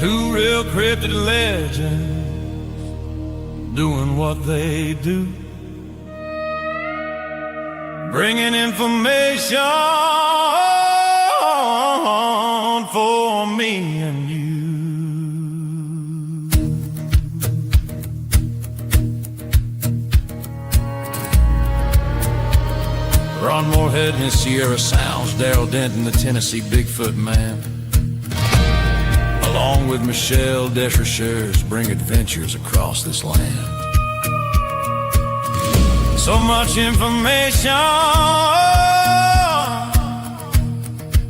Two real cryptid legends doing what they do, bringing information for me and you. Ron Morehead and his Sierra Sounds, Darrell, Denton, the Tennessee Bigfoot man, along with Michelle, Desrochers, bring adventures across this land. So much information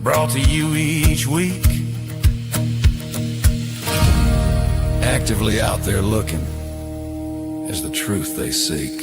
brought to you each week, actively out there looking as the truth they seek.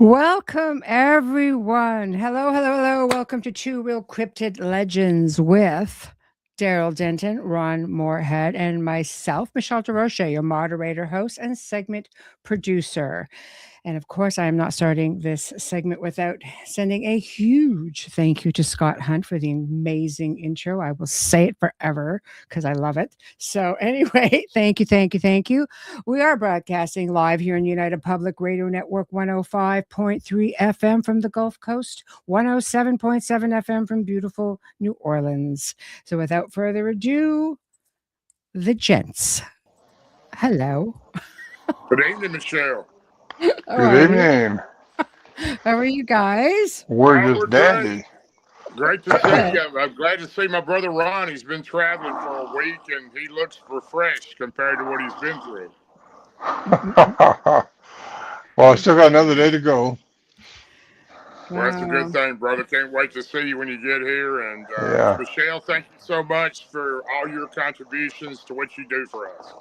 Welcome, everyone. Hello, hello, hello. Welcome to Two Real Cryptid Legends with Darrell Denton, Ron Morehead, and myself, Michelle Desrochers, your moderator, host, and segment producer. And of course, I am not starting this segment without sending a huge thank you to Scott Hunt for the amazing intro. I will say it forever because I love it. So anyway, thank you, thank you, thank you. We are broadcasting live here in United Public Radio Network 105.3 FM from the Gulf Coast, 107.7 FM from beautiful New Orleans. So without further ado, the gents. Hello. Good evening, Michelle. Good evening. How are you guys? We're just dandy. Great to see you. I'm glad to see my brother Ron. He's been traveling for a week and he looks refreshed compared to what he's been through. Well, I still got another day to go. Well, that's a good thing, brother. Can't wait to see you when you get here. And Michelle, thank you so much for all your contributions to what you do for us.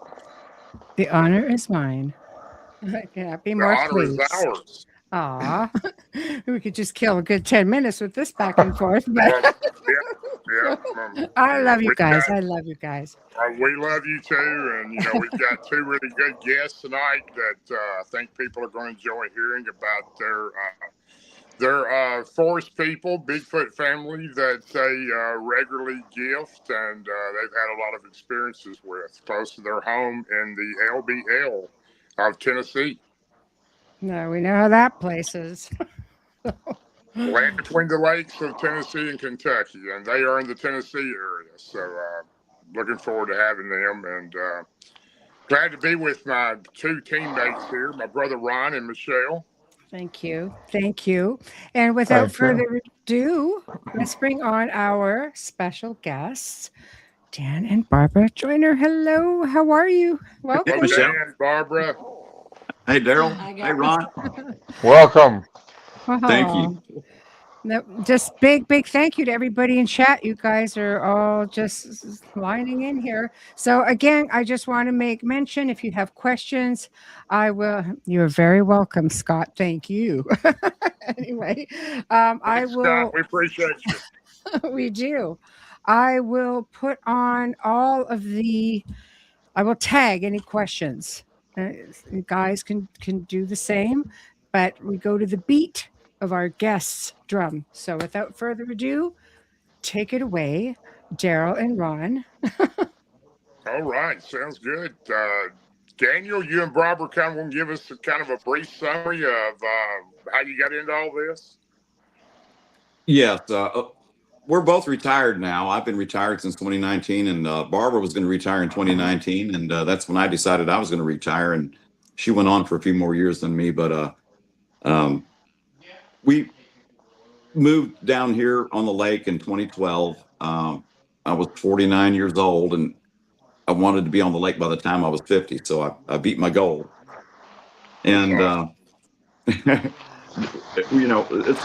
The honor is mine. I cannot be more pleased. The honor is ours. Aw, we could just kill a good 10 minutes with this back and forth. But I love you guys. I love you guys. We love you too. And, we've got two really good guests tonight that I think people are going to enjoy hearing about their forest people, Bigfoot family that they regularly gift, and they've had a lot of experiences with close to their home in the LBL of Tennessee. No, we know how that place is. Land between the lakes of Tennessee and Kentucky, and they are in the Tennessee area. So looking forward to having them, and glad to be with my two teammates here, my brother Ron and Michelle. Thank you. Thank you. And without further ado, let's bring on our special guests, Dan and Barbara Joyner. Hello, how are you? Welcome. Hey, Dan and Barbara. Hey, Darrell. Hey, Ron. Welcome. Thank you. No, just big thank you to everybody in chat. You guys are all just lining in here. So again, I just want to make mention, if you have questions, I will. You're very welcome, Scott. Thank you. Anyway, I will. Scott, we appreciate you. We do. I will put on all of the. I will tag any questions. You guys can do the same, but we go to the beat of our guest's drum. So without further ado, take it away, Darrell and Ron. All right, sounds good. Daniel, you and Barbara kind of want to give us a brief summary of how you got into all this? Yes, we're both retired now. I've been retired since 2019, and Barbara was going to retire in 2019, and that's when I decided I was going to retire, and she went on for a few more years than me, but we moved down here on the lake in 2012. I was 49 years old, and I wanted to be on the lake by the time I was 50, so I beat my goal. And, it's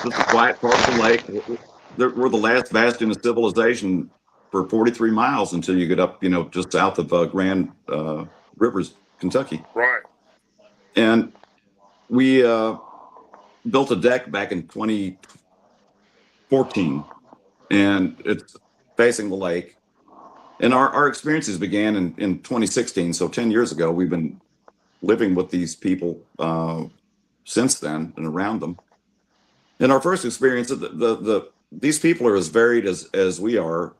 just a quiet part of the lake. we're the last bastion of civilization for 43 miles until you get up, just south of Grand Rivers, Kentucky. Right. And we built a deck back in 2014, and it's facing the lake. And our experiences began in 2016, so 10 years ago. We've been living with these people since then and around them. And our first experience, these people are as varied as we are.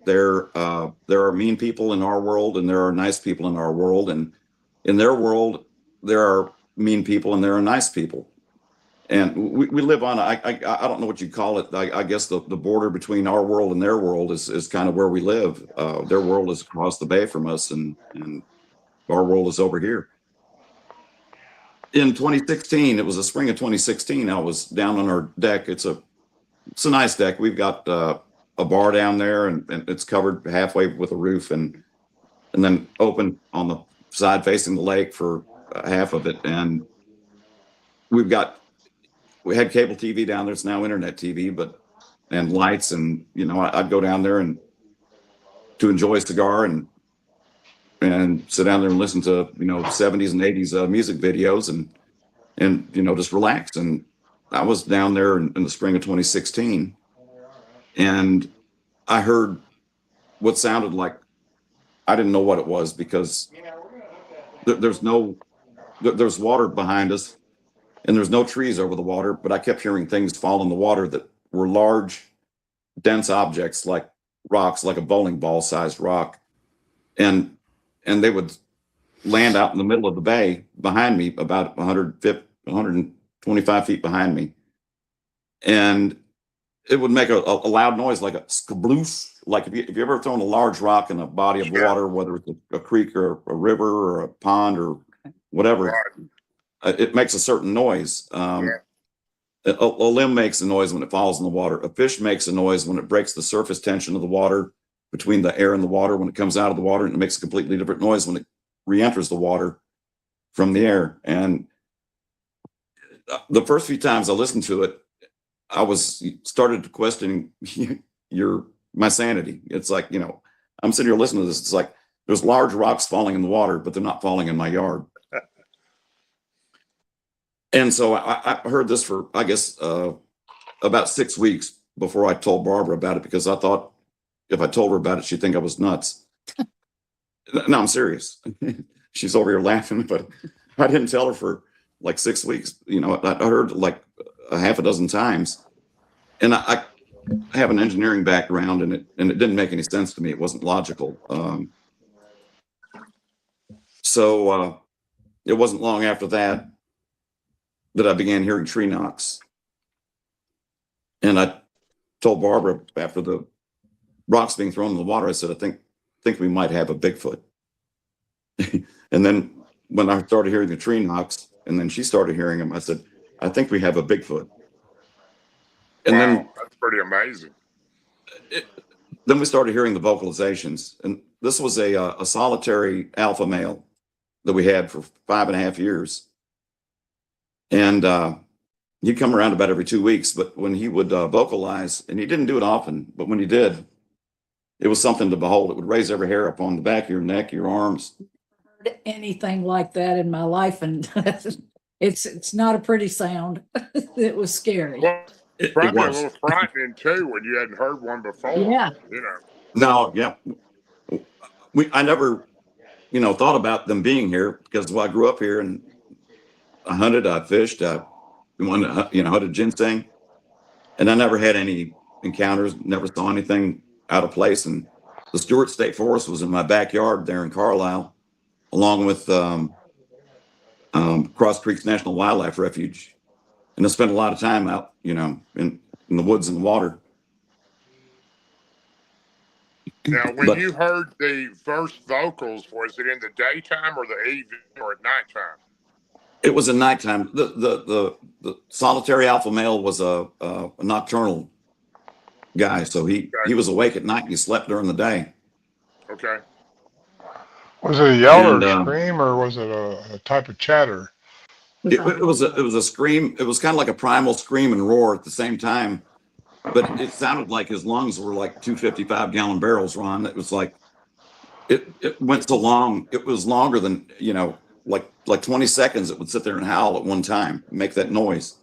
There are mean people in our world, and there are nice people in our world. And in their world, there are mean people and there are nice people. And we live on, I don't know what you call it. I guess the border between our world and their world is kind of where we live. Their world is across the bay from us, and our world is over here. In 2016, it was the spring of 2016, I was down on our deck. It's a nice deck. We've got a bar down there, and it's covered halfway with a roof, and then open on the side facing the lake for half of it. And we had cable TV down there. It's now internet TV, and lights. And, I'd go down there and to enjoy a cigar and sit down there and listen to, 70s and 80s music videos and, just relax. And I was down there in the spring of 2016, and I heard what sounded like, I didn't know what it was, because there's water behind us, and there's no trees over the water, but I kept hearing things fall in the water that were large, dense objects, like rocks, like a bowling ball sized rock. And they would land out in the middle of the bay behind me, about 125 feet behind me. And it would make a loud noise, like a skabloof. Like if you ever thrown a large rock in a body of water, whether it's a creek or a river or a pond or whatever, it makes a certain noise. A limb makes a noise when it falls in the water. A fish makes a noise when it breaks the surface tension of the water between the air and the water when it comes out of the water, and it makes a completely different noise when it re-enters the water from the air. And the first few times I listened to it, I started to question my sanity. It's like, I'm sitting here listening to this. It's like there's large rocks falling in the water, but they're not falling in my yard. And so I heard this for, I guess, about 6 weeks before I told Barbara about it, because I thought if I told her about it, she'd think I was nuts. No, I'm serious. She's over here laughing, but I didn't tell her for like 6 weeks. I heard like a half a dozen times, and I have an engineering background, and it didn't make any sense to me. It wasn't logical. So it wasn't long after that I began hearing tree knocks. And I told Barbara, after the rocks being thrown in the water, I said, I think we might have a Bigfoot. And then when I started hearing the tree knocks, and then she started hearing them, I said, I think we have a Bigfoot. And then that's pretty amazing. Then we started hearing the vocalizations. And this was a solitary alpha male that we had for 5.5 years. And he'd come around about every 2 weeks, but when he would vocalize, and he didn't do it often, but when he did, it was something to behold. It would raise every hair up on the back of your neck, your arms. Anything like that in my life, and it's not a pretty sound. It was scary. Well, it's probably a little frightening too when you hadn't heard one before. Yeah. No, yeah. I never, thought about them being here, because I grew up here and I hunted, I fished, I hunted ginseng, and I never had any encounters, never saw anything out of place. And the Stewart State Forest was in my backyard there in Carlisle, along with Cross Creeks National Wildlife Refuge. And I spent a lot of time out, in the woods and the water. Now, when you heard the first vocals, was it in the daytime or the evening or at nighttime? It was at nighttime. The solitary alpha male was a nocturnal guy, so he was awake at night and he slept during the day. Okay. Was it a yell or a scream, or was it a type of chatter? It was a scream. It was kind of like a primal scream and roar at the same time. but it sounded like his lungs were like 255-gallon barrels, Ron. It was like, it went so long. It was longer than, like 20 seconds. It would sit there and howl at one time, make that noise.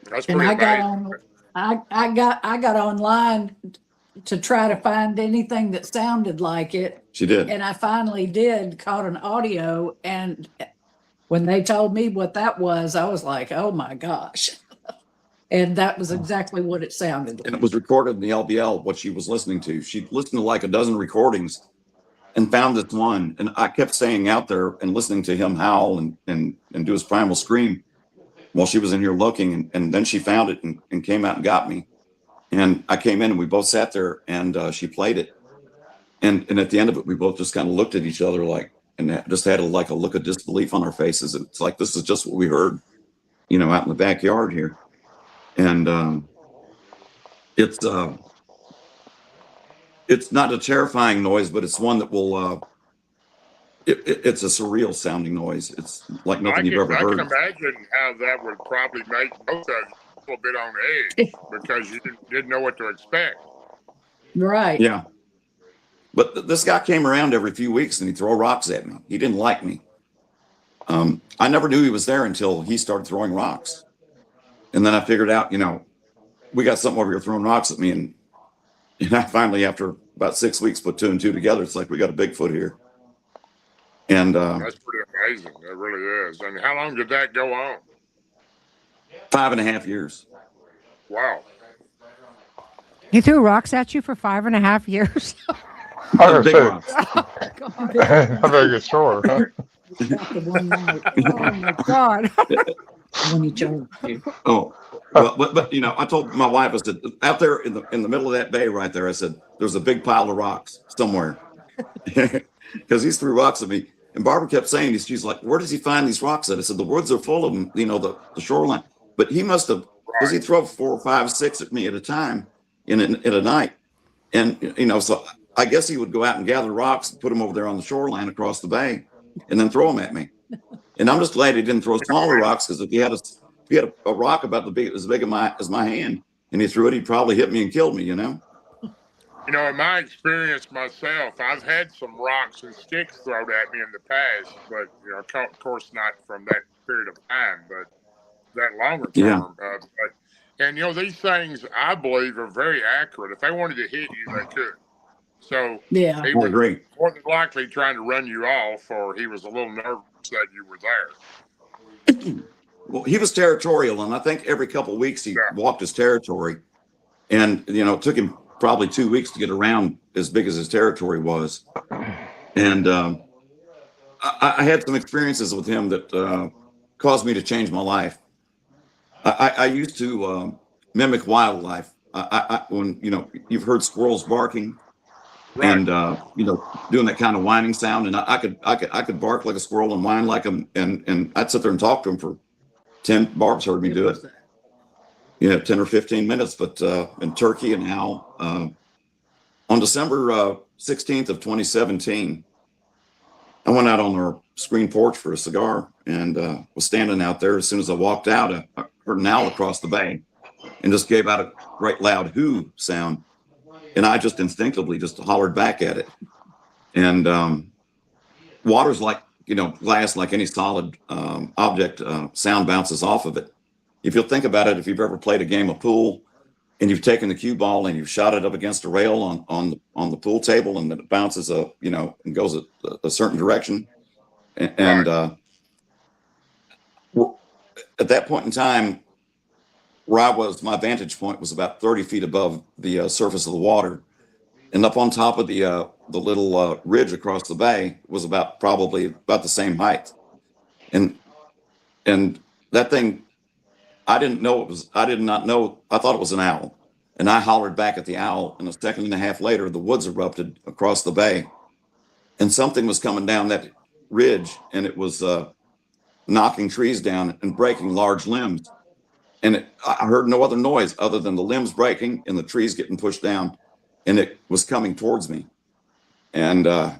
That's And pretty I got amazing. on, I got online to try to find anything that sounded like it. She did. And I finally did, caught an audio, and when they told me what that was, I was like, oh my gosh. And that was exactly what it sounded And like. it was recorded in the LBL, what she was listening to. She listened to like a dozen recordings and found this one. And I kept staying out there and listening to him howl and do his primal scream while she was in here looking. And then she found it and came out and got me. And I came in and we both sat there and she played it. And at the end of it, we both just kind of looked at each other like, and just had a look of disbelief on our faces. It's like, this is just what we heard, out in the backyard here. And it's not a terrifying noise, but it's one that will, it's a surreal sounding noise. It's like nothing you've ever heard. I can imagine how that would probably make both of you a little bit on edge because you didn't know what to expect. Right. Yeah. But this guy came around every few weeks and he'd throw rocks at me. He didn't like me. I never knew he was there until he started throwing rocks. And then I figured out, we got something over here throwing rocks at me. And I finally, after about 6 weeks, put 2 and 2 together. It's like, we got a Bigfoot here. And that's pretty amazing. It really is. And how long did that go on? 5.5 years. Wow. He threw rocks at you for 5.5 years. I was Big gonna rocks. say, a very good story, huh? Not the one night Oh my God. when he chose you. Oh, well, but I told my wife, I said, out there in the middle of that bay right there, I said, there's a big pile of rocks somewhere. Because he threw rocks at me. And Barbara kept saying, she's like, where does he find these rocks at? I said, the woods are full of them, the shoreline. But he must have, because he threw 4, 5, 6 at me at a time in a night. And, so I guess he would go out and gather rocks and put them over there on the shoreline across the bay and then throw them at me. And I'm just glad he didn't throw smaller rocks, because if he had a rock about as big as my hand and he threw it, he'd probably hit me and killed me, In my experience myself, I've had some rocks and sticks thrown at me in the past, but, of course not from that period of time, but that longer term. Yeah. And, these things, I believe, are very accurate. If they wanted to hit you, they could. So Yeah. he I was agree. more than likely trying to run you off, or he was a little nervous that you were there. Well, he was territorial, and I think every couple of weeks he walked his territory. And, it took him probably 2 weeks to get around as big as his territory was. And I had some experiences with him that caused me to change my life. I used to mimic wildlife. When, you've heard squirrels barking. Right. And doing that kind of whining sound, and I could bark like a squirrel and whine like them, and I'd sit there and talk to them for 10. Barb's heard me do it. 10 or 15 minutes. But in Turkey and Owl, on December 16th of 2017, I went out on our screen porch for a cigar and was standing out there. As soon as I walked out, I heard an owl across the bay, and just gave out a great loud "hoo" sound. And I just instinctively just hollered back at it. And water's like, glass, like any solid object, sound bounces off of it. If you'll think about it, if you've ever played a game of pool and you've taken the cue ball and you've shot it up against a rail on the pool table, and then it bounces and goes a certain direction. And at that point in time, where I was, my vantage point was about 30 feet above the surface of the water, and up on top of the little ridge across the bay was probably about the same height. And that thing, I did not know. I thought it was an owl, and I hollered back at the owl. And a second and a half later, the woods erupted across the bay, and something was coming down that ridge, and it was knocking trees down and breaking large limbs. And I heard no other noise other than the limbs breaking and the trees getting pushed down, and it was coming towards me. And I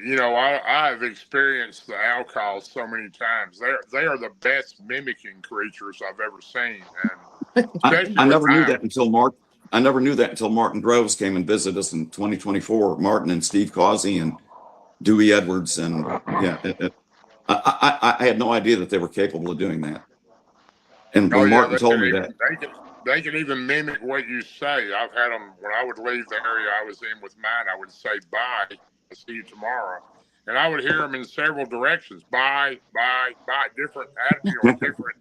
you know, I have experienced the owl calls so many times. They are the best mimicking creatures I've ever seen, and I never knew that until I never knew that until Martin Groves came and visited us in 2024. Martin and Steve Causey and Dewey Edwards, and yeah, I had no idea that they were capable of doing that. And when Martin told me that, they can even mimic what you say. I've had them when I would leave the area I was in with mine. I would say bye, I'll see you tomorrow, and I would hear them in several directions. Bye, bye, bye. Different, different.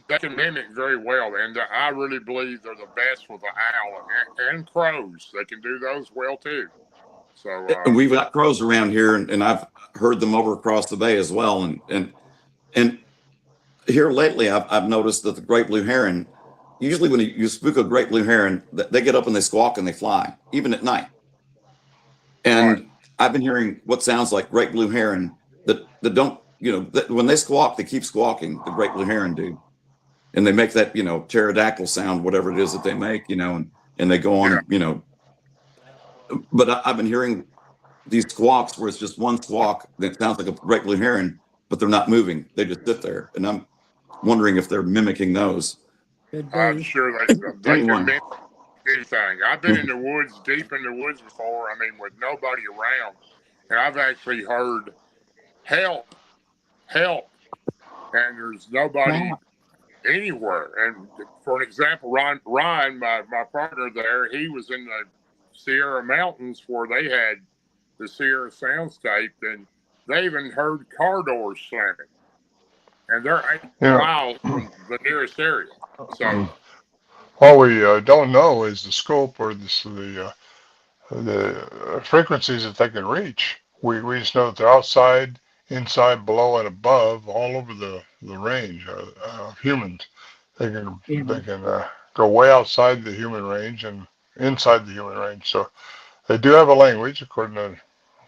They can mimic very well, and I really believe they're the best with the owl and crows. They can do those well too. So we've got crows around here, and I've heard them over across the bay as well. And here lately, I've noticed that the great blue heron, usually when you spook a great blue heron, they get up and they squawk and they fly, even at night. And right. I've been hearing what sounds like great blue heron that don't, when they squawk, they keep squawking. The great blue heron do, and they make that pterodactyl sound, whatever it is that they make, and they go on, But I've been hearing these squawks where it's just one squawk that sounds like a great blue heron, but they're not moving. They just sit there, and I'm wondering if they're mimicking those. I'm sure they can mimic anything. I've been in the woods, deep in the woods before. I mean, with nobody around, and I've actually heard help, and there's nobody anywhere. And for an example, Ryan, my partner there, he was in the Sierra Mountains where they had the Sierra soundscape, and they even heard car doors slamming, and they're 8 miles from the nearest area. So what we don't know is the scope or the frequencies that they can reach. We just know that they're outside, inside, below, and above, all over the range of humans. They can go way outside the human range and inside the human range. So they do have a language, according to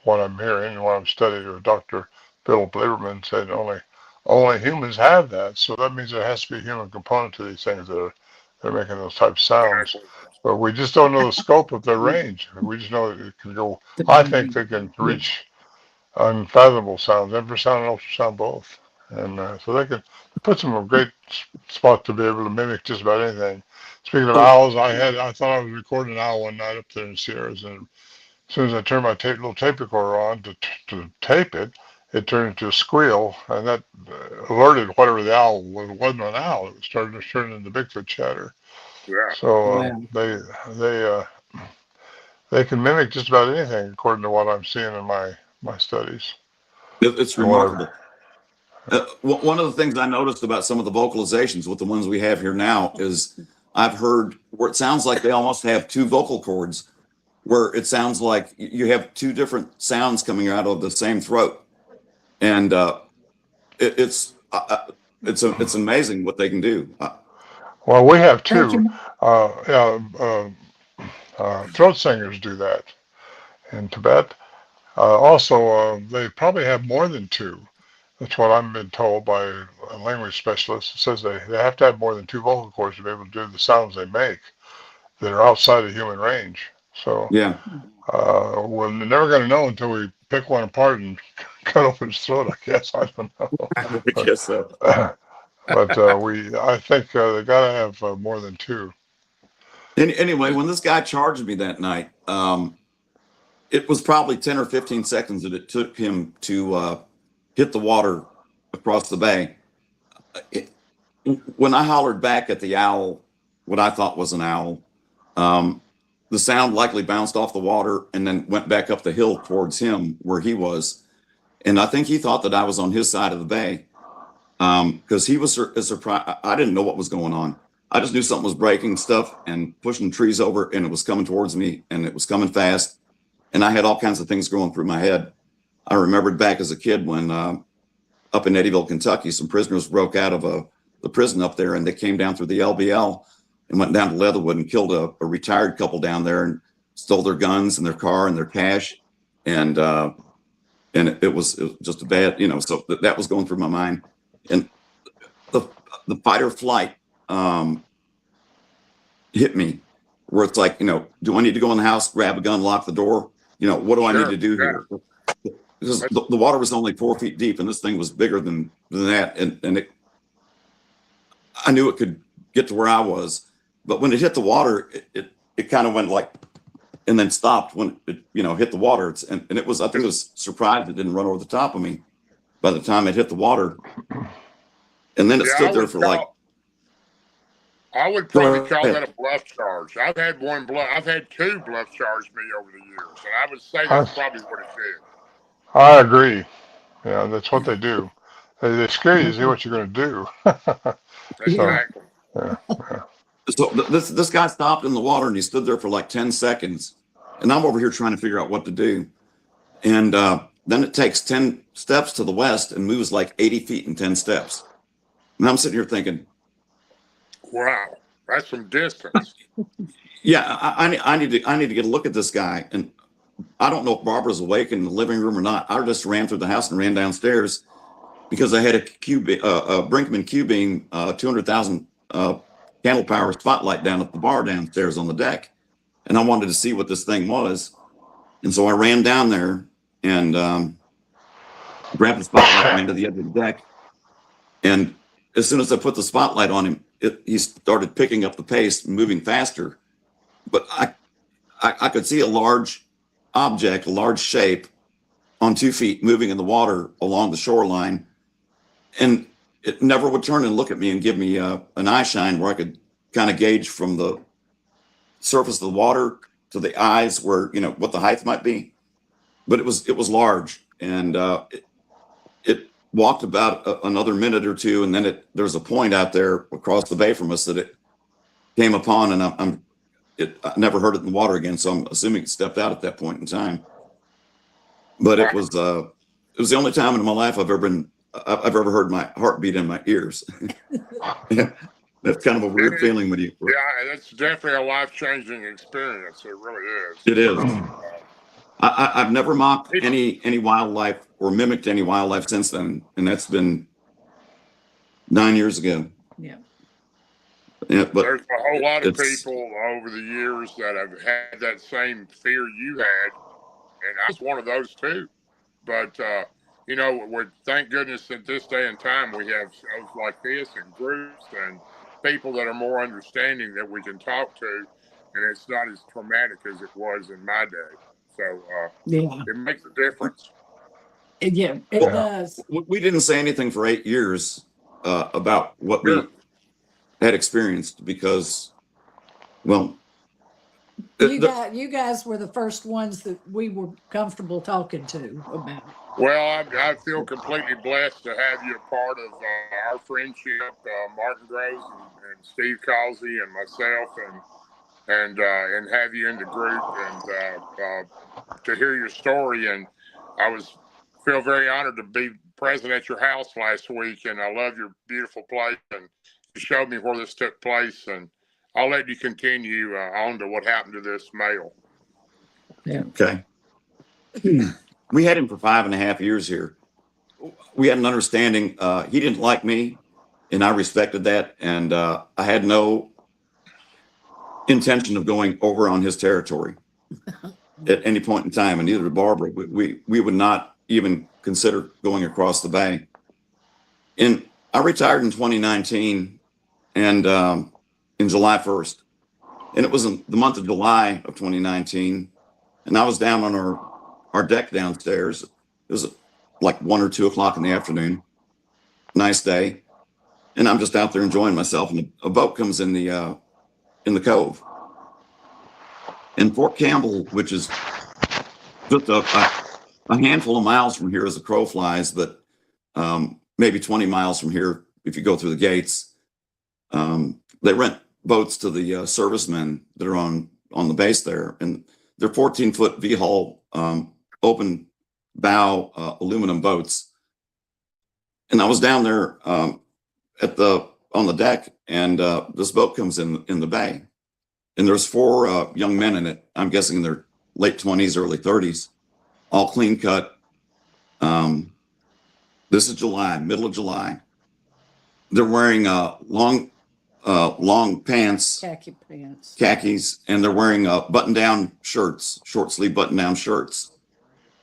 what I'm hearing and what I'm studying. Or Dr. Bill Lieberman said only humans have that. So that means there has to be a human component to these things that are making those types of sounds. But we just don't know the scope of their range. We just know that it can go. I think they can reach unfathomable sounds, infrasound and ultrasound both. And so they puts them in a great spot to be able to mimic just about anything. Speaking of owls, I thought I was recording an owl one night up there in the Sierras, and as soon as I turned my little tape recorder on to tape it, it turned into a squeal, and that alerted whatever the owl was. It wasn't an owl. It started to turn into Bigfoot chatter. Yeah. So they can mimic just about anything, according to what I'm seeing in my studies. It's remarkable. One of the things I noticed about some of the vocalizations with the ones we have here now is I've heard where it sounds like they almost have two vocal cords, where it sounds like you have two different sounds coming out of the same throat, and it's amazing what they can do. Well, we have two. Throat singers do that in Tibet. Also, they probably have more than two. That's what I've been told by a language specialist. It says they have to have more than two vocal cords to be able to do the sounds they make that are outside of human range. So yeah, we're never going to know until we pick one apart and cut open his throat. I guess I don't know. I guess so. But I think they got to have more than two. Anyway, when this guy charged me that night, it was probably 10 or 15 seconds that it took him to hit the water across the bay. When I hollered back at the owl, what I thought was an owl, the sound likely bounced off the water and then went back up the hill towards him where he was. And I think he thought that I was on his side of the bay, because he was surprised. I didn't know what was going on. I just knew something was breaking stuff and pushing trees over, and it was coming towards me, and it was coming fast. And I had all kinds of things going through my head. I remembered back as a kid when up in Eddyville, Kentucky, some prisoners broke out of the prison up there, and they came down through the LBL and went down to Leatherwood and killed a retired couple down there and stole their guns and their car and their cash. And it was just a bad, so that was going through my mind. And the fight or flight hit me, where it's like, do I need to go in the house, grab a gun, lock the door? what do I need Sure, to do yeah. here? Because the water was only 4 feet deep, and this thing was bigger than that, and I knew it could get to where I was, but when it hit the water, it kind of went like, and then stopped when it hit the water. And it was, I think it was surprised it didn't run over the top of me by the time it hit the water, and then it stood there for like. I would probably call that a bluff charge. I've had two bluff charge me over the years, and I would say that's probably what it did. I agree. Yeah, that's what they do. They scare you to see what you're going to do. Exactly. Yeah. So this guy stopped in the water and he stood there for like 10 seconds, and I'm over here trying to figure out what to do. And then it takes 10 steps to the west and moves like 80 feet in 10 steps. And I'm sitting here thinking, wow, that's some distance. yeah, I need to get a look at this guy. And I don't know if Barbara's awake in the living room or not. I just ran through the house and ran downstairs because I had a Brinkman Q-beam 200,000 candle power spotlight down at the bar downstairs on the deck, and I wanted to see what this thing was. And so I ran down there and grabbed the spotlight and ran to the edge of the deck. And as soon as I put the spotlight on him, he started picking up the pace, moving faster. But I could see a large object, a large shape on 2 feet moving in the water along the shoreline. And it never would turn and look at me and give me an eye shine where I could kind of gauge from the surface of the water to the eyes where, what the height might be. But it was large, and it walked about another minute or two, and then there's a point out there across the bay from us that it came upon, and I never heard it in the water again, so I'm assuming it stepped out at that point in time. But it was the only time in my life I've ever heard my heartbeat in my ears. That's kind of a weird feeling when you. Yeah, that's definitely a life-changing experience. It really is. It is. I've never mocked any wildlife or mimicked any wildlife since then, and that's been 9 years ago. Yeah. Yeah, but there's a whole lot of people over the years that have had that same fear you had, and I was one of those too. But thank goodness at this day and time we have shows like this and groups and people that are more understanding that we can talk to, and it's not as traumatic as it was in my day. So it makes a difference. Yeah, it does. We didn't say anything for 8 years about what we had experienced because, well, you guys were the first ones that we were comfortable talking to about. Well, I feel completely blessed to have you a part of our friendship, Martin Groves and Steve Causey and myself, and have you in the group and to hear your story. And I feel very honored to be present at your house last week, and I love your beautiful place, and you showed me where this took place, and I'll let you continue on to what happened to this male. Yeah. Okay. We had him for 5.5 years here. We had an understanding. He didn't like me, and I respected that. And I had no intention of going over on his territory at any point in time, and neither did Barbara. We would not even consider going across the bay. And I retired in 2019, and in July 1st, and it was in the month of July of 2019, and I was down on our deck downstairs. It was like 1 or 2 o'clock in the afternoon. Nice day, and I'm just out there enjoying myself, and a boat comes in the cove. In Fort Campbell, which is just a handful of miles from here as the crow flies, but maybe 20 miles from here if you go through the gates. They rent boats to the servicemen that are on the base there, and they're 14-foot V-hull open bow aluminum boats. And I was down there on the deck, and this boat comes in the bay, and there's 4 young men in it. I'm guessing in their late 20s, early 30s, all clean cut. This is July, middle of July. They're wearing long long pants, Khaki pants. khakis, and they're wearing button-down shirts, short-sleeve button-down shirts.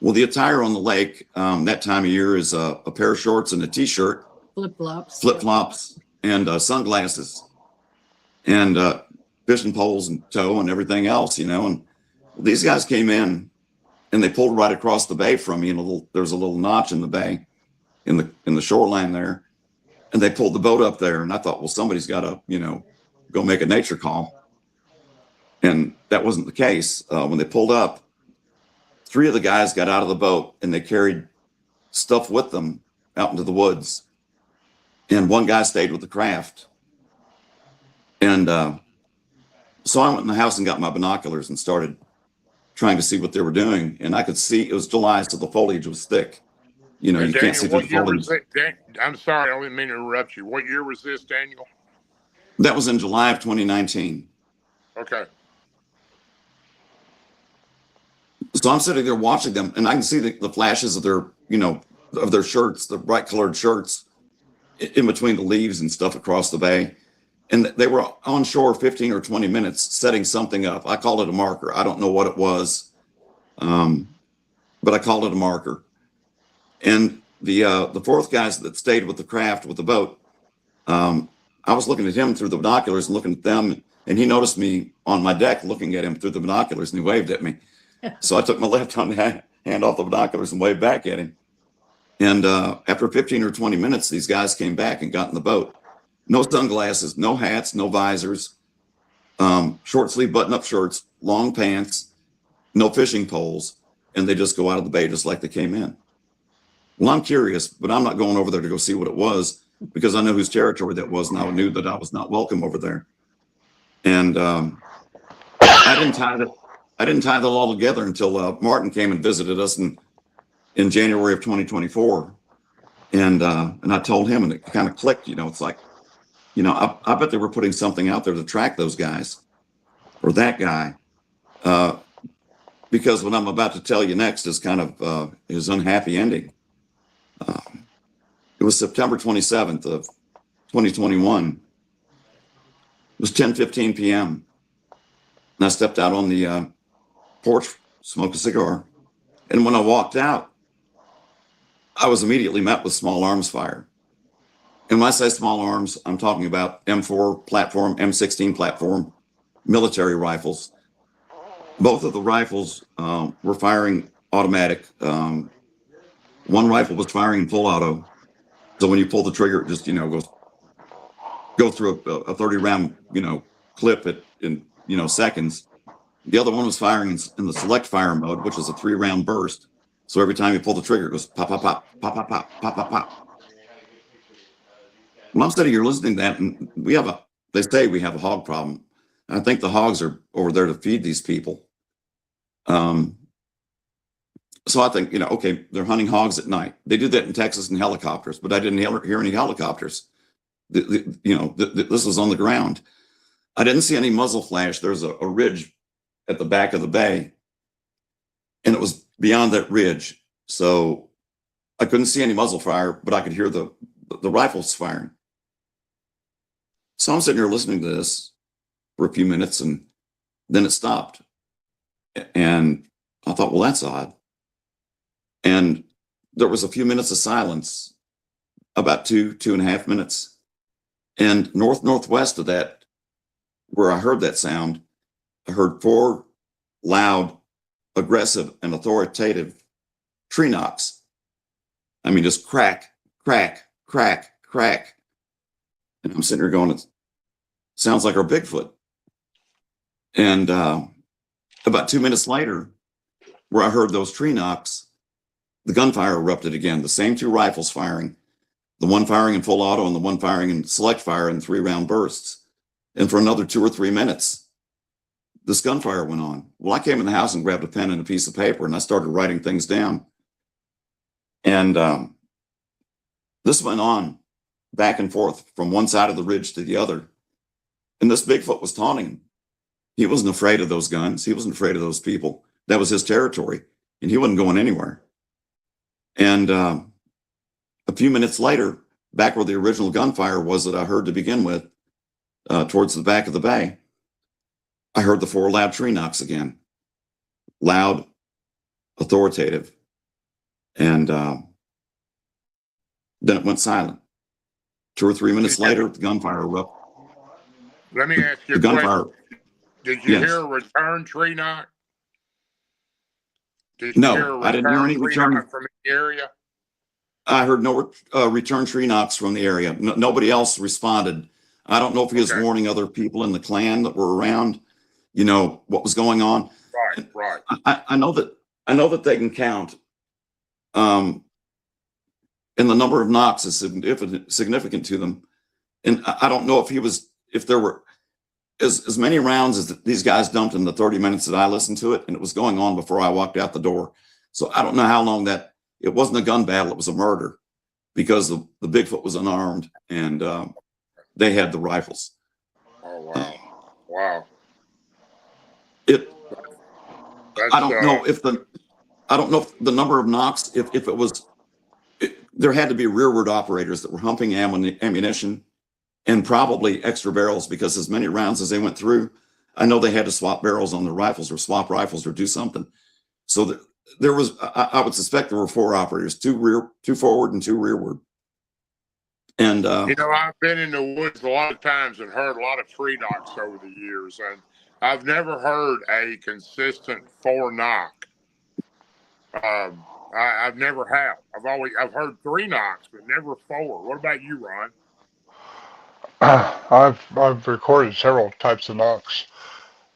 Well, the attire on the lake that time of year is a pair of shorts and a t-shirt, Flip-flops. and sunglasses, and fishing poles and tow and everything else, you know. And these guys came in, and they pulled right across the bay from me. And there's a little notch in the bay, in the shoreline there, and they pulled the boat up there. And I thought, well, somebody's got to, you know, go make a nature call. And that wasn't the case. When they pulled up, 3 of the guys got out of the boat, and they carried stuff with them out into the woods. And 1 guy stayed with the craft. And so I went in the house and got my binoculars and started trying to see what they were doing. And I could see it was July, so the foliage was thick. You know, you can't see through the foliage. I'm sorry, I didn't mean to interrupt you. What year was this, Daniel? That was in July of 2019. Okay. So I'm sitting there watching them, and I can see the flashes of their, you know, of their shirts, the bright colored shirts in between the leaves and stuff across the bay. And they were on shore 15 or 20 minutes setting something up. I called it a marker. I don't know what it was, but I called it a marker. And the 4th guy that stayed with the craft, with the boat, I was looking at him through the binoculars and looking at them, and he noticed me on my deck looking at him through the binoculars, and he waved at me. So I took my left hand off the binoculars and waved back at him. And after 15 or 20 minutes, these guys came back and got in the boat. No sunglasses, no hats, no visors, short sleeve button up shirts, long pants, no fishing poles. And they just go out of the bay just like they came in. Well, I'm curious, but I'm not going over there to go see what it was, because I know whose territory that was, and I knew that I was not welcome over there. And I didn't tie that all together until Martin came and visited us in January of 2024. And I told him, and it kind of clicked, you know. It's like, you know, I bet they were putting something out there to track those guys, or that guy, because what I'm about to tell you next is kind of his unhappy ending. It was September 27th of 2021. It was 10:15 p.m. And I stepped out on the porch, smoked a cigar. And when I walked out, I was immediately met with small arms fire. And when I say small arms, I'm talking about M4 platform, M16 platform, military rifles. Both of the rifles were firing automatic. One rifle was firing in full auto. So when you pull the trigger, it just, you know, go through a 30 round, you know, clip in, you know, seconds. The other one was firing in the select fire mode, which is a 3 round burst. So every time you pull the trigger, it goes pop, pop, pop, pop, pop, pop, pop, pop, pop. Well, I'm sitting here listening to that, and they say we have a hog problem. I think the hogs are over there to feed these people. So I think, you know, okay, they're hunting hogs at night. They do that in Texas in helicopters, but I didn't hear any helicopters. This was on the ground. I didn't see any muzzle flash. There's a ridge at the back of the bay, and it was beyond that ridge. So I couldn't see any muzzle fire, but I could hear the rifles firing. So I'm sitting here listening to this for a few minutes, and then it stopped. And I thought, well, that's odd. And there was a few minutes of silence, about 2.5 minutes. And northwest of that, where I heard that sound, I heard 4 loud, aggressive, and authoritative tree knocks. I mean, just crack, crack, crack, crack. And I'm sitting here going, it sounds like our Bigfoot. And about 2 minutes later, where I heard those tree knocks, the gunfire erupted again. The same 2 rifles firing, the one firing in full auto and the one firing in select fire in 3 round bursts. And for another 2 or 3 minutes, this gunfire went on. Well, I came in the house and grabbed a pen and a piece of paper, and I started writing things down. And this went on back and forth from one side of the ridge to the other. And this Bigfoot was taunting him. He wasn't afraid of those guns. He wasn't afraid of those people. That was his territory, and he wasn't going anywhere. And a few minutes later, back where the original gunfire was that I heard to begin with, towards the back of the bay, I heard the 4 loud tree knocks again. Loud, authoritative. And then it went silent. 2 or 3 minutes later, the gunfire erupted. Let me ask you The a question. gunfire. Did you Yes. hear a return tree knock? Did you hear No, a I didn't hear any tree return. knock from the area? I heard no return tree knocks from the area. Nobody else responded. I don't know if he was Okay. warning other people in the clan that were around, you know, what was going on. Right, right. I know that they can count. And the number of knocks is significant to them. And I don't know if there were as many rounds as these guys dumped in the 30 minutes that I listened to it, and it was going on before I walked out the door. So I don't know how long it wasn't a gun battle, it was a murder, because the Bigfoot was unarmed and they had the rifles. Oh, wow. Wow. I don't know if the number of knocks, if it was, there had to be rearward operators that were humping ammunition and probably extra barrels, because as many rounds as they went through, I know they had to swap barrels on their rifles or swap rifles or do something. So there was, I would suspect there were 4 operators, 2 forward and 2 rearward. And you know, I've been in the woods a lot of times and heard a lot of tree knocks over the years, and I've never heard a consistent 4 knock. I've never have. I've heard 3 knocks, but never 4. What about you, Ron? I've recorded several types of knocks,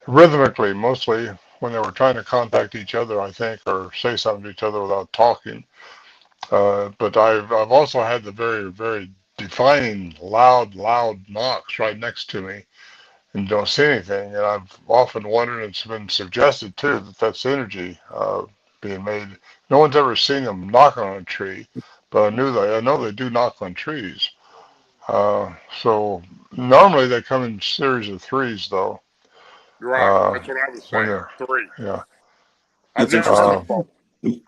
rhythmically, mostly when they were trying to contact each other, I think, or say something to each other without talking. But I've also had the very, very defining loud knocks right next to me and don't see anything. And I've often wondered, and it's been suggested too, that that's energy being made. No one's ever seen them knock on a tree, but I know they do knock on trees. So normally they come in series of 3s, though. Right, that's what I was saying. 3. Yeah. I've that's never heard interesting.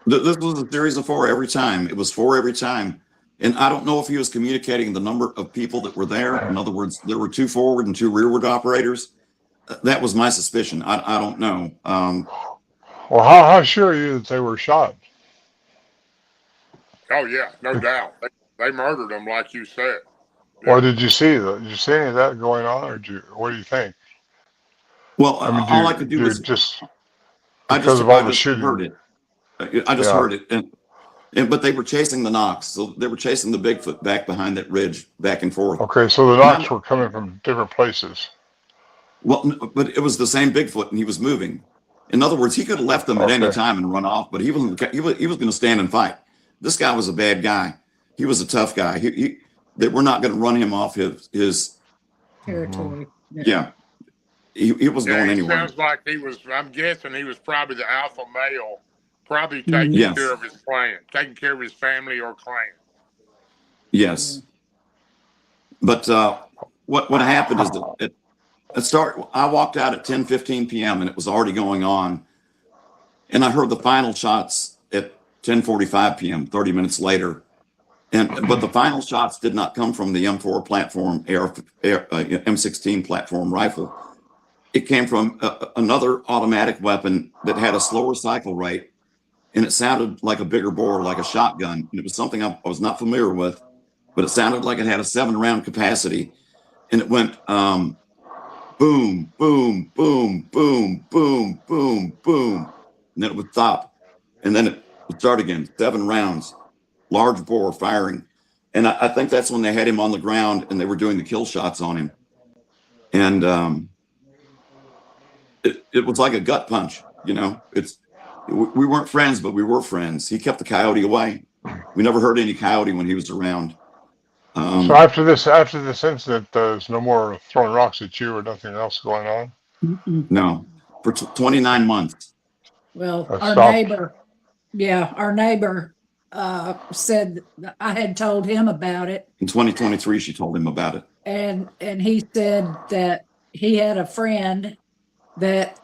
This was a series of 4 every time. It was 4 every time. And I don't know if he was communicating the number of people that were there. In other words, there were 2 forward and 2 rearward operators. That was my suspicion. I don't know. Well, how sure are you that they were shot? Oh yeah, no doubt. They murdered them, like you said. Yeah. Or did you see any of that going on, or what do you think? Well, I mean, all I could do was just I because just of all the shooting. heard it. I just heard it, but they were chasing the knocks, so they were chasing the Bigfoot back behind that ridge, back and forth. Okay, so the knocks were coming from different places. Well, but it was the same Bigfoot, and he was moving. In other words, he could have left them at any time and run off, but he was going to stand and fight. This guy was a bad guy. He was a tough guy. They were not going to run him off his territory. Yeah. He wasn't going anywhere. Sounds like I'm guessing he was probably the alpha male, probably taking care of his clan, taking care of his family or clan. Yes. But what happened is that I walked out at 10:15 p.m. and it was already going on. And I heard the final shots at 10:45 p.m., 30 minutes later. But the final shots did not come from the M4 platform, M16 platform rifle. It came from another automatic weapon that had a slower cycle rate, and it sounded like a bigger bore, like a shotgun. And it was something I was not familiar with, but it sounded like it had a 7-round capacity, and it went boom, boom, boom, boom, boom, boom, boom, and then it would stop, and then it would start again. 7 rounds, large bore firing, and I think that's when they had him on the ground and they were doing the kill shots on him, and it was like a gut punch, you know. We weren't friends, but we were friends. He kept the coyote away. We never heard any coyote when he was around. So after this incident, there's no more throwing rocks at you or nothing else going on? No, for 29 months. Well, our neighbor said I had told him about it. In 2023, she told him about it. And he said that he had a friend that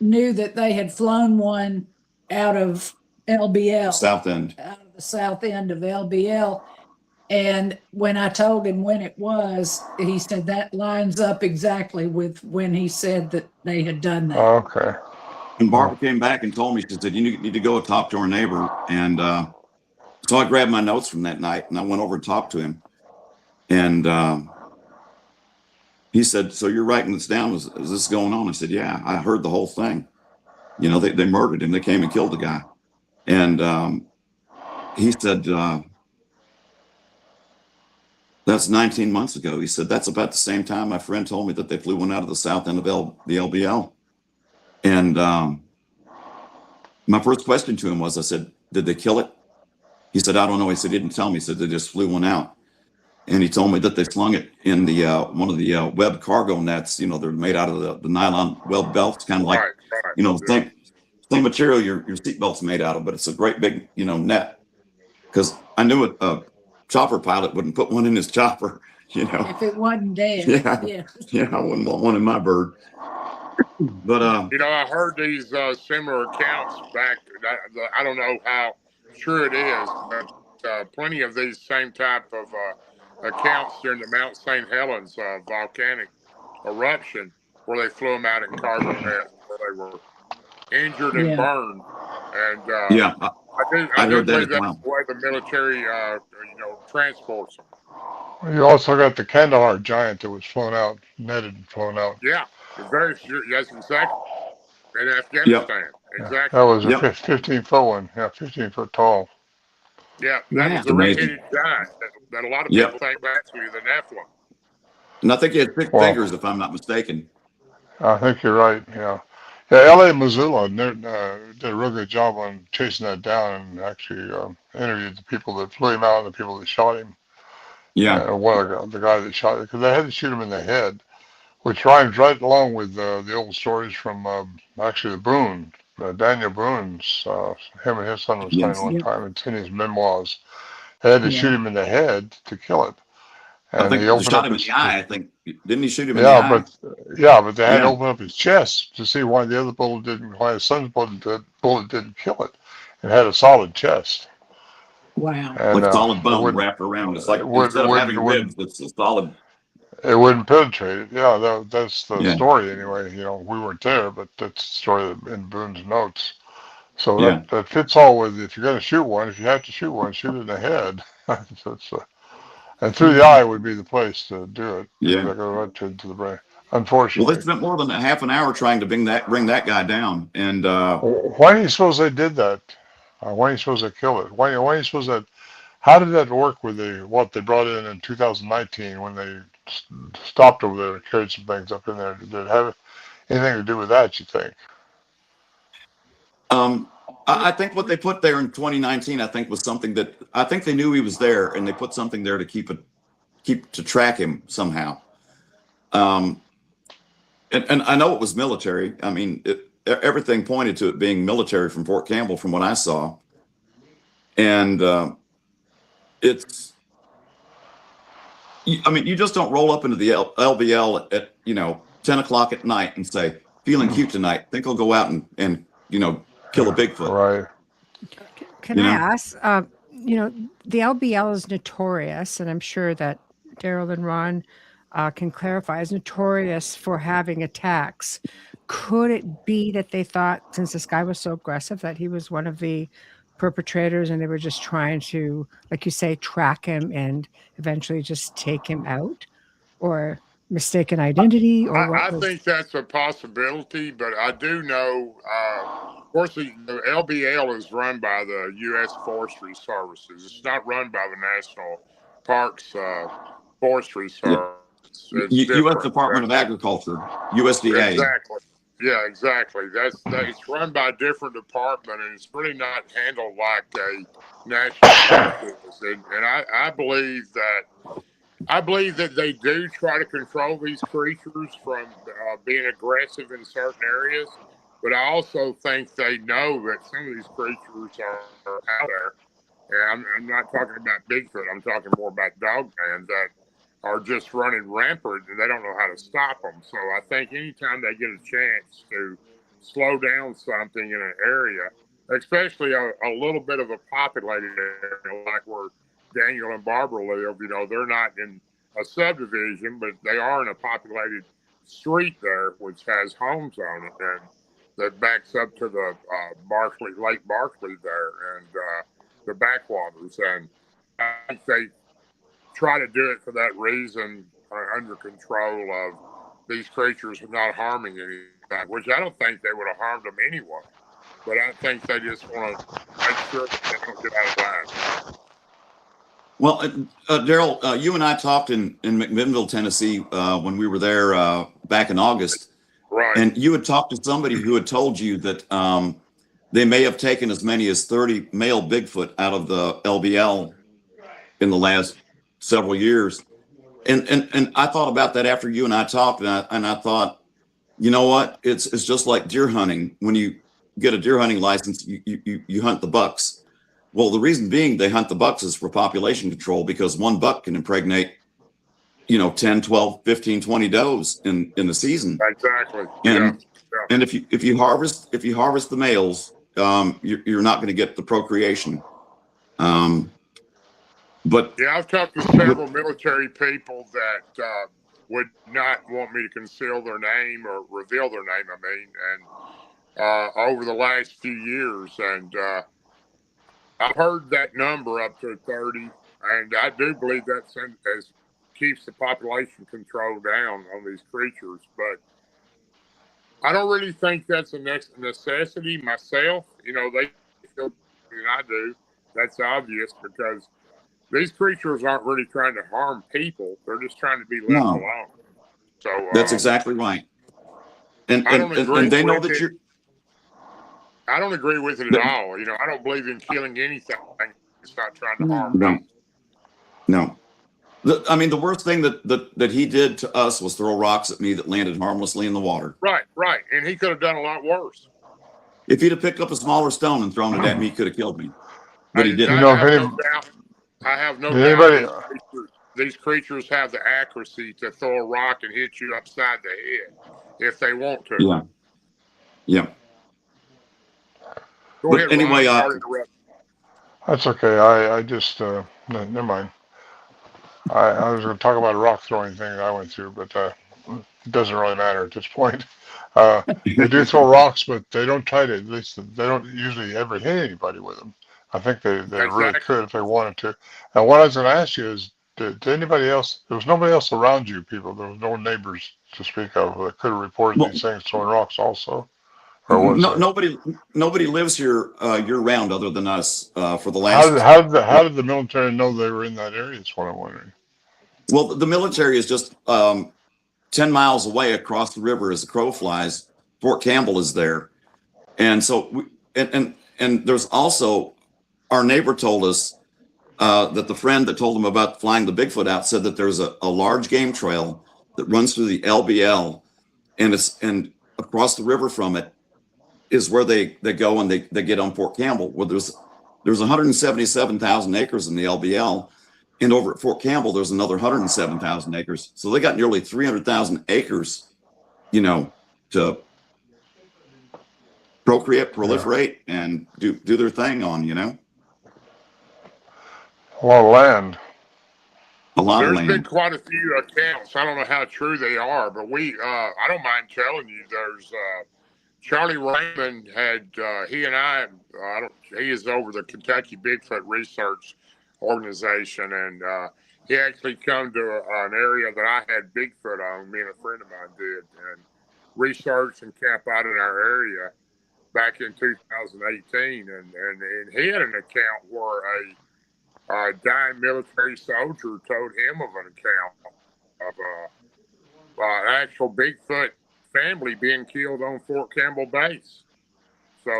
knew that they had flown one out of LBL. South end. Out of the south end of LBL. And when I told him when it was, he said that lines up exactly with when he said that they had done that. Okay. And Barbara came back and told me, she said, you need to go and talk to our neighbor. And so I grabbed my notes from that night and I went over and talked to him. And he said, so you're writing this down? Is this going on? I said, yeah, I heard the whole thing. You know, they murdered him. They came and killed the guy. And he said, that's 19 months ago. He said, that's about the same time my friend told me that they flew one out of the south end of the LBL. And my first question to him was, I said, did they kill it? He said, I don't know. He said, he didn't tell me. He said, they just flew one out. And he told me that they slung it in the one of the web cargo nets. You know, they're made out of the nylon web belts, kind of like, you know, same material your seatbelt's made out of, but it's a great big, you know, net. Because I knew a chopper pilot wouldn't put one in his chopper, you know. If it wasn't dead. Yeah, I wouldn't want one in my bird. But you know, I heard these similar accounts back. I don't know how true it is, but plenty of these same type of accounts during the Mount St. Helens volcanic eruption, where they flew them out in cargo nets, where they were injured and burned. And yeah, I do heard that as believe that's well. the way the military, you know, transports them. You also got the Kandahar giant that was flown out, netted and flown out. Yeah, very sure. Yes, exactly. In Afghanistan, exactly. That was a 15-foot one. Yeah, 15-foot tall. Yeah, that was the red-headed giant that a lot of people think back to, the Nephilim. And I think he had 6 fingers, if I'm not mistaken. I think you're right. Yeah. Yeah, L.A. Missoula did a real good job on chasing that down and actually interviewed the people that flew him out and the people that shot him. Yeah. The guy that shot him, because they had to shoot him in the head, which rhymes right along with the old stories from actually the Boone, Daniel Boone's. Him and his son was saying one time, it's in his memoirs. They had to shoot him in the head to kill it. And I think they shot him in the eye. I think, didn't he shoot him in the eye? But they had to Yeah. open up his chest to see why the other bullet didn't, why his son's bullet didn't kill it. It had a solid chest. Wow. And, like solid bone wrapped around. It's like instead of having ribs, it's a solid. It wouldn't penetrate it. Yeah, that's the story anyway. You know, we weren't there, but that's the story in Boone's notes. So that fits all with, if you're going to shoot one, if you have to shoot one, shoot it in the head. And through the eye would be the place to do it. Yeah. That go right into the brain. Unfortunately. Well, they spent more than a half an hour trying to bring that guy down. And why do you suppose they did that? Why do you suppose they killed it? Why do you suppose that? How did that work with what they brought in 2019 when they stopped over there and carried some things up in there? Did it have anything to do with that, you think? I think what they put there in 2019, I think, was something that I think they knew he was there, and they put something there to track him somehow. And I know it was military. I mean, everything pointed to it being military from Fort Campbell, from what I saw. And it's, I mean, you just don't roll up into the LBL at 10 o'clock at night and say, feeling cute tonight, think I'll go out and kill a Bigfoot. Right. Can I ask, the LBL is notorious, and I'm sure that Darrell and Ron can clarify, is notorious for having attacks. Could it be that they thought, since this guy was so aggressive, that he was one of the perpetrators and they were just trying to, like you say, track him and eventually just take him out? Or mistaken identity? Or I think that's a possibility, but I do know, of course, the LBL is run by the U.S. Forestry Services. It's not run by the National Parks Forestry Service. U.S. Department of Agriculture, USDA. Exactly. Yeah, exactly. It's run by a different department, and it's really not handled like a national park is. And I believe that they do try to control these creatures from being aggressive in certain areas, but I also think they know that some of these creatures are out there. And I'm not talking about Bigfoot. I'm talking more about dogman that are just running rampant and they don't know how to stop them. So I think anytime they get a chance to slow down something in an area, especially a little bit of a populated area like where Daniel and Barbara live. You know, they're not in a subdivision, but they are in a populated street there, which has homes on it, and that backs up to the Lake Barkley there, and the backwaters. And I think they try to do it for that reason, under control of these creatures not harming anything, which I don't think they would have harmed them anyway. But I think they just want to make sure that they don't get out of line. Well, Darrell, you and I talked in McMinnville, Tennessee, when we were there back in August. Right. And you had talked to somebody who had told you that they may have taken as many as 30 male Bigfoot out of the LBL in the last several years. And I thought about that after you and I talked, and I thought, you know what? It's just like deer hunting. When you get a deer hunting license, you hunt the bucks. Well, the reason being they hunt the bucks is for population control, because one buck can impregnate, 10, 12, 15, 20 does in the season. Exactly. And and if you harvest the males, you're not going to get the procreation. But yeah, I've talked to several military people that would not want me to conceal their name or reveal their name. I mean, and over the last few years, and I've heard that number up to 30, and I do believe that keeps the population control down on these creatures. But I don't really think that's a necessity myself. They feel than I do. That's obvious, because these creatures aren't really trying to harm people. They're just trying to be left alone. So that's exactly right. And they know that you're. I don't agree with it at all. I don't believe in killing anything. It's not trying to harm. No. The worst thing that he did to us was throw rocks at me that landed harmlessly in the water. Right. And he could have done a lot worse. If he'd have picked up a smaller stone and thrown it at me, he could have killed me. But he didn't. I have no doubt these creatures have the accuracy to throw a rock and hit you upside the head if they want to. Yeah. Go ahead, anyway, that's okay. I just never mind. I was going to talk about a rock throwing thing that I went through, but it doesn't really matter at this point. They do throw rocks, but they don't try to. At least they don't usually ever hit anybody with them. I think they really could if they wanted to. And what I was going to ask you is, did anybody else? There was nobody else around you, people. There was no neighbors to speak of that could have reported these things throwing rocks also. Or was nobody lives here year round other than us for the last. How did the military know they were in that area? Is what I'm wondering. Well, the military is just 10 miles away across the river as the crow flies. Fort Campbell is there, and so and there's also, our neighbor told us that the friend that told him about flying the Bigfoot out said that there's a large game trail that runs through the LBL, and across the river from it is where they go and they get on Fort Campbell, where there's 177,000 acres in the LBL, and over at Fort Campbell there's another 107,000 acres. So they got nearly 300,000 acres, to procreate, proliferate, and do their thing on. A lot of land. There's been quite a few accounts. I don't know how true they are, but I don't mind telling you, there's Charlie Raymond had, he and he is over the Kentucky Bigfoot Research Organization, and he actually come to an area that I had Bigfoot on, me and a friend of mine did, and researched and camp out in our area back in 2018, and he had an account where a dying military soldier told him of an account of an actual Bigfoot family being killed on Fort Campbell base. So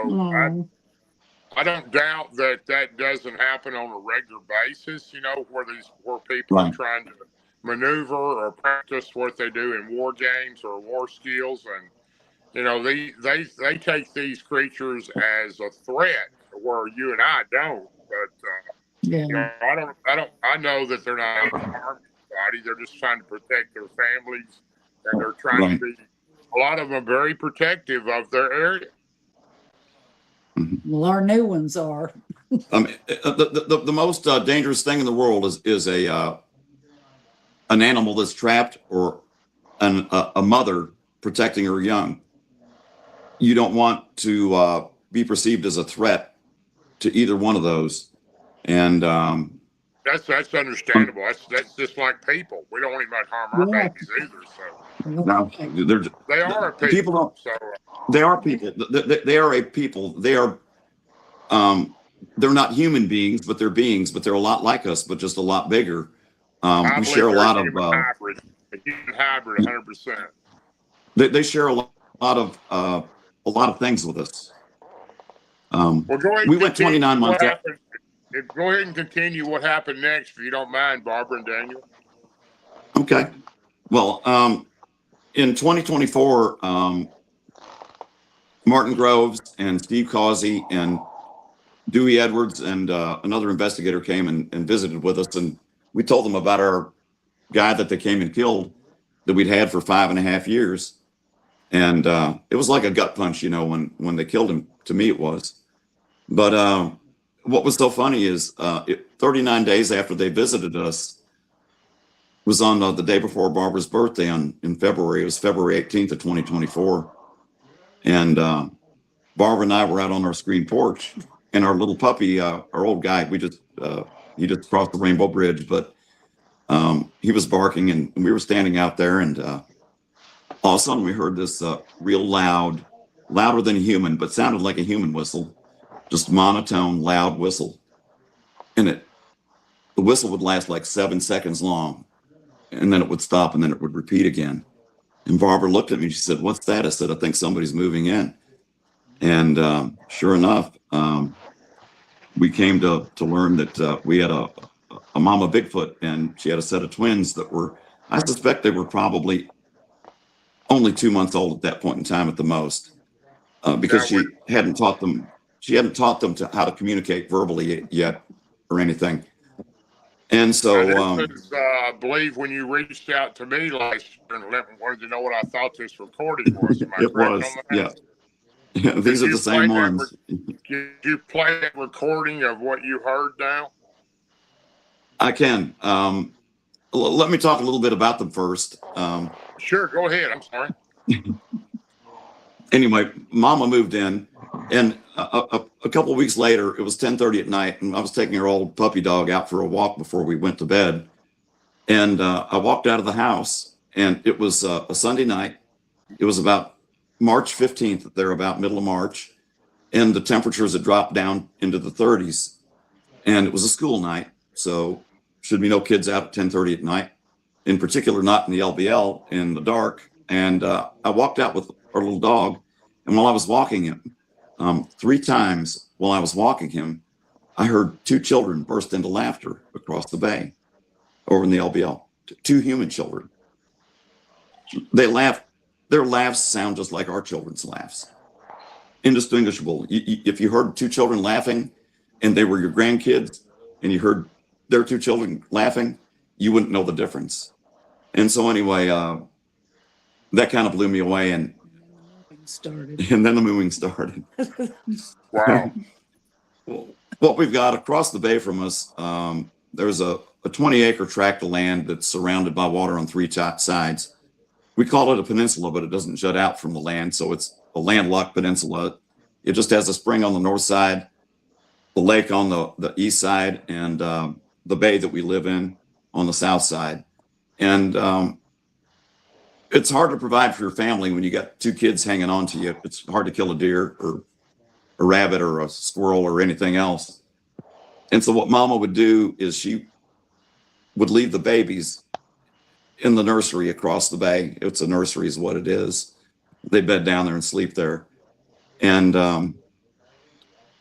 I don't doubt that doesn't happen on a regular basis, where people are trying to maneuver or practice what they do in war games or war skills, and they take these creatures as a threat, where you and I don't. But I know that they're not out to harm anybody. They're just trying to protect their families, and they're trying to be. A lot of them are very protective of their area. Well, our new ones are. The most dangerous thing in the world is an animal that's trapped, or a mother protecting her young. You don't want to be perceived as a threat to either one of those. And that's understandable. That's just like people. We don't even harm our babies either. So now they are people. People don't. So They are people. They are a people. They are. They're not human beings, but they're beings. But they're a lot like us, but just a lot bigger. We share a lot of hybrid. A human hybrid, 100%. They share a lot of things with us. Well, go ahead. We went 29 months. Go ahead and continue what happened next, if you don't mind, Barbara and Daniel. Okay. Well, in 2024, Martin Groves and Steve Causey and Dewey Edwards and another investigator came and visited with us, and we told them about our guy that they came and killed that we'd had for 5.5 years. And it was like a gut punch, you know, when they killed him. To me, it was. But what was so funny is 39 days after they visited us was on the day before Barbara's birthday in February. It was February 18th of 2024. And Barbara and I were out on our screen porch, and our little puppy, our old guy, he just crossed the Rainbow Bridge, but he was barking, and we were standing out there, and all of a sudden we heard this real loud, louder than a human, but sounded like a human whistle, just monotone, loud whistle. And the whistle would last like 7 seconds long, and then it would stop, and then it would repeat again. And Barbara looked at me, she said, "What's that?" I said, "I think somebody's moving in." And sure enough, we came to learn that we had a mama Bigfoot, and she had a set of twins that were, I suspect they were probably only 2 months old at that point in time at the most, because she hadn't taught them to how to communicate verbally yet or anything. And so I believe when you reached out to me last year and wanted to know what I thought this recording was. Am I it correct was, on that? yeah. These are the same ones. Did you play that recording of what you heard now? I can. Let me talk a little bit about them first. Sure, go ahead. I'm sorry. Anyway, Mama moved in, and a couple of weeks later, it was 10:30 at night, and I was taking her old puppy dog out for a walk before we went to bed. And I walked out of the house, and it was a Sunday night. It was about March 15th, there about middle of March, and the temperatures had dropped down into the 30s. And it was a school night, so should be no kids out at 10:30 at night, in particular not in the LBL in the dark. And I walked out with our little dog, and while I was walking him, 3 times while I was walking him, I heard 2 children burst into laughter across the bay over in the LBL. 2 human children. They laughed. Their laughs sound just like our children's laughs. Indistinguishable. If you heard 2 children laughing and they were your grandkids, and you heard their 2 children laughing, you wouldn't know the difference. And so anyway, that kind of blew me away, and then the mooing started. Wow. What we've got across the bay from us, there's a 20-acre tract of land that's surrounded by water on 3 sides. We call it a peninsula, but it doesn't jut out from the land, so it's a landlocked peninsula. It just has a spring on the north side, the lake on the east side, and the bay that we live in on the south side. And it's hard to provide for your family when you got 2 kids hanging on to you. It's hard to kill a deer or a rabbit or a squirrel or anything else. And so what Mama would do is she would leave the babies in the nursery across the bay. It's a nursery is what it is. They bed down there and sleep there. And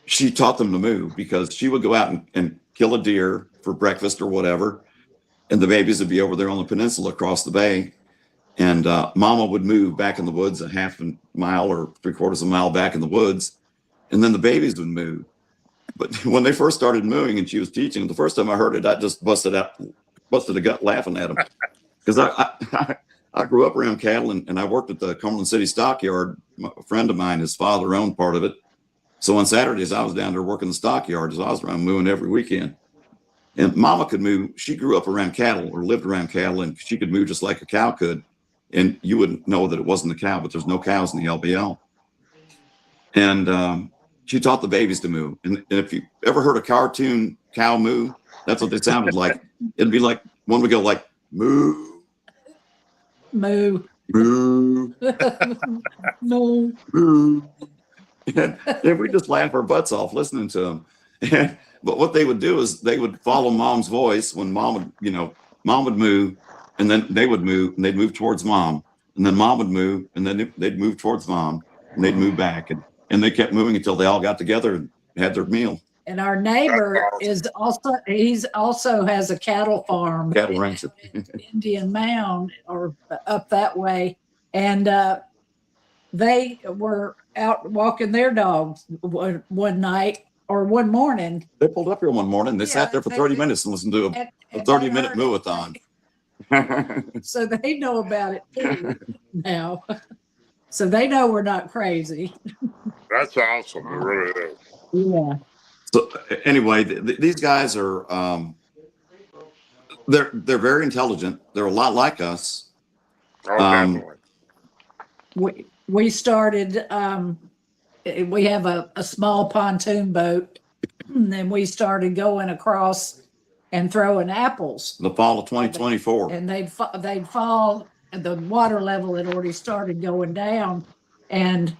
she taught them to move, because she would go out and kill a deer for breakfast or whatever, and the babies would be over there on the peninsula across the bay. And Mama would move back in the woods a half a mile or 3/4 mile back in the woods, and then the babies would move. But when they first started moving and she was teaching, the first time I heard it, I just busted a gut laughing at them. Because I grew up around cattle, and I worked at the Cumberland City Stockyard. A friend of mine, his father owned part of it. So on Saturdays, I was down there working the stockyards. I was around mooing every weekend. And Mama could moo. She grew up around cattle or lived around cattle, and she could moo just like a cow could. And you wouldn't know that it wasn't a cow, but there's no cows in the LBL. And she taught the babies to moo. And if you ever heard a cartoon cow moo, that's what they sounded like. It'd be like one would go like moo, Moo. moo, Moo. moo. And we just laugh our butts off listening to them. But what they would do is they would follow Mom's voice when Mom would, Mom would moo, and then they would moo, and they'd move towards Mom, and then Mom would moo, and then they'd move towards Mom, and they'd move back, and they kept moving until they all got together and had their meal. And our neighbor he's also has a cattle farm. Cattle rancher. Indian Mound or up that way. And they were out walking their dogs one night or one morning. They pulled up here one morning. They sat there for 30 minutes and listened to a 30-minute moo-a-thon. So they know about it too now. So they know we're not crazy. That's awesome. It really is. Yeah. So anyway, these guys are they're very intelligent. They're a lot like us. Oh, definitely. We started. We have a small pontoon boat, and then we started going across and throwing apples. The fall of 2024. And they'd fall. And the water level had already started going down, and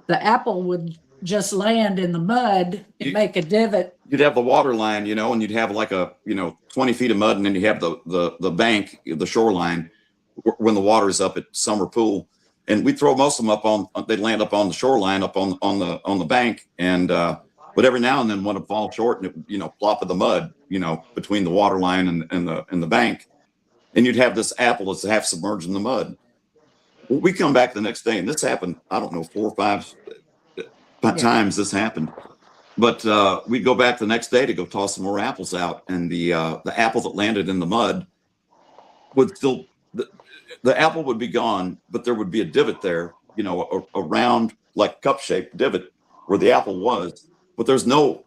the apple would just land in the mud and make a divot. You'd have the water line, and you'd have like 20 feet of mud, and then you have the bank, the shoreline, when the water is up at Summer Pool. And we throw most of them they'd land up on the shoreline, up on the bank, and but every now and then one would fall short, and it would, plop in the mud, between the water line and the bank. And you'd have this apple that's half submerged in the mud. Well, we come back the next day, and this happened, I don't know, 4 or 5 times this happened. But we'd go back the next day to go toss some more apples out, and the apple that landed in the mud would still, the apple would be gone, but there would be a divot there, a round, like cup-shaped divot where the apple was. But there's no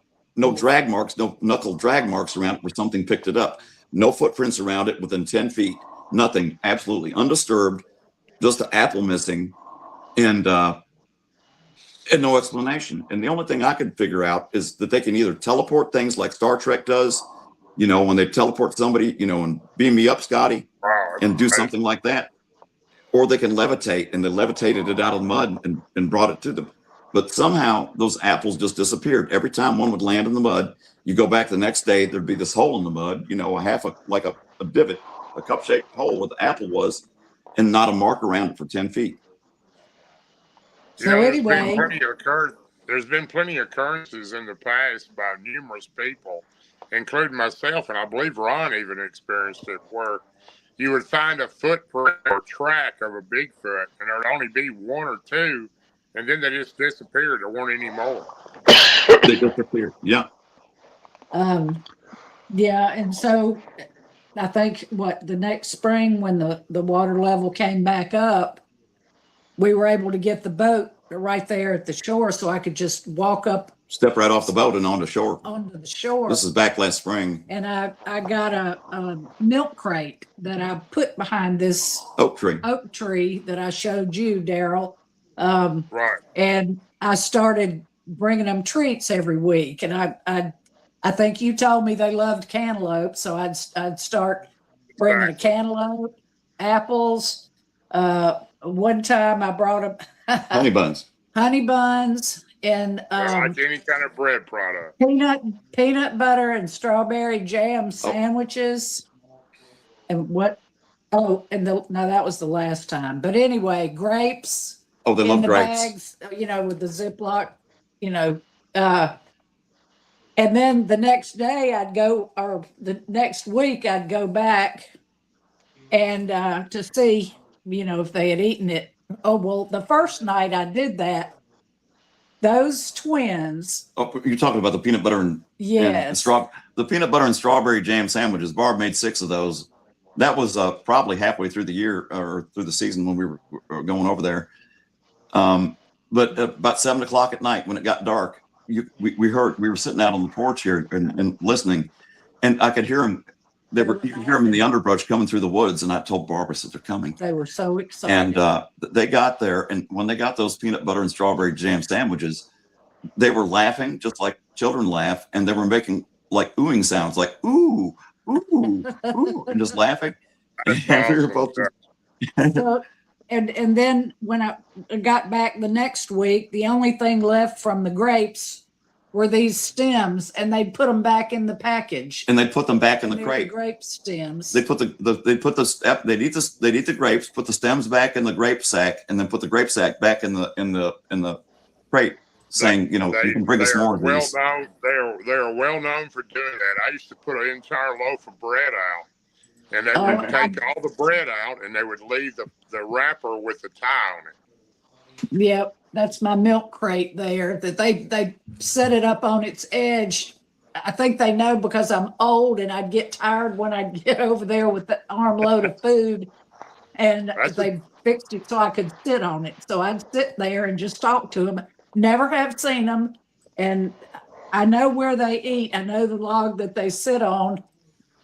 drag marks, no knuckle drag marks around it where something picked it up. No footprints around it within 10 feet, nothing, absolutely undisturbed, just an apple missing, and no explanation. And the only thing I could figure out is that they can either teleport things like Star Trek does, when they teleport somebody, and beam me up, Scotty, and do something like that, or they can levitate, and they levitated it out of the mud and brought it to them. But somehow those apples just disappeared. Every time one would land in the mud, you go back the next day, there'd be this hole in the mud, like a divot, a cup-shaped hole where the apple was, and not a mark around it for 10 feet. So anyway, there's been plenty of occurrences in the past by numerous people, including myself, and I believe Ron even experienced it, where you would find a footprint or track of a Bigfoot, and there'd only be 1 or 2, and then they just disappeared. There weren't any more. They disappeared. Yeah. Yeah, and so I think the next spring when the water level came back up, we were able to get the boat right there at the shore, so I could just walk up, step right off the boat and onto shore. Onto the shore. This is back last spring. And I got a milk crate that I put behind this oak tree that I showed you, Darrell. Right. And I started bringing them treats every week, and I think you told me they loved cantaloupe, so I'd start bringing a cantaloupe, apples. One time I brought them honey buns, and like any kind of bread product, peanut butter and strawberry jam sandwiches, and what? Oh, and no, that was the last time. But anyway, grapes. Oh, they love grapes. Bags, with the Ziploc, and then the next day the next week I'd go back and to see, if they had eaten it. Oh, well, the first night I did that, those twins. Oh, you're talking about the peanut butter and the peanut butter and strawberry jam sandwiches. Barb made 6 of those. That was probably halfway through the year or through the season when we were going over there. But about 7 o'clock at night when it got dark, we were sitting out on the porch here and listening, and I could hear them. You could hear them in the underbrush coming through the woods, and I told Barbara that they're coming. They were so excited. And they got there, and when they got those peanut butter and strawberry jam sandwiches, they were laughing just like children laugh, and they were making like oohing sounds, like ooh, ooh, ooh, and just laughing. And we were both. So, and then when I got back the next week, the only thing left from the grapes were these stems, and they'd put them back in the package. And they put them back in the crate. The grape stems. They'd eat the grapes, put the stems back in the grape sack, and then put the grape sack back in the crate, saying, you can bring us more of these. They are well known for doing that. I used to put an entire loaf of bread out, and they would take all the bread out, and they would leave the wrapper with the tie on it. Yep, that's my milk crate there, that they set it up on its edge. I think they know because I'm old and I'd get tired when I'd get over there with the armload of food, and they fixed it so I could sit on it. So I'd sit there and just talk to them. Never have seen them, and I know where they eat. I know the log that they sit on,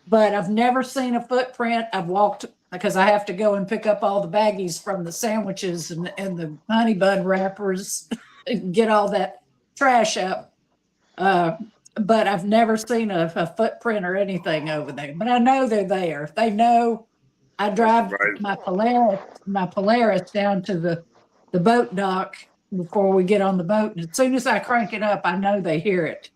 but I've never seen a footprint. I've walked because I have to go and pick up all the baggies from the sandwiches and the honey bun wrappers and get all that trash up. But I've never seen a footprint or anything over there. But I know they're there. They know. I drive my Polaris down to the boat dock before we get on the boat. And as soon as I crank it up, I know they hear it.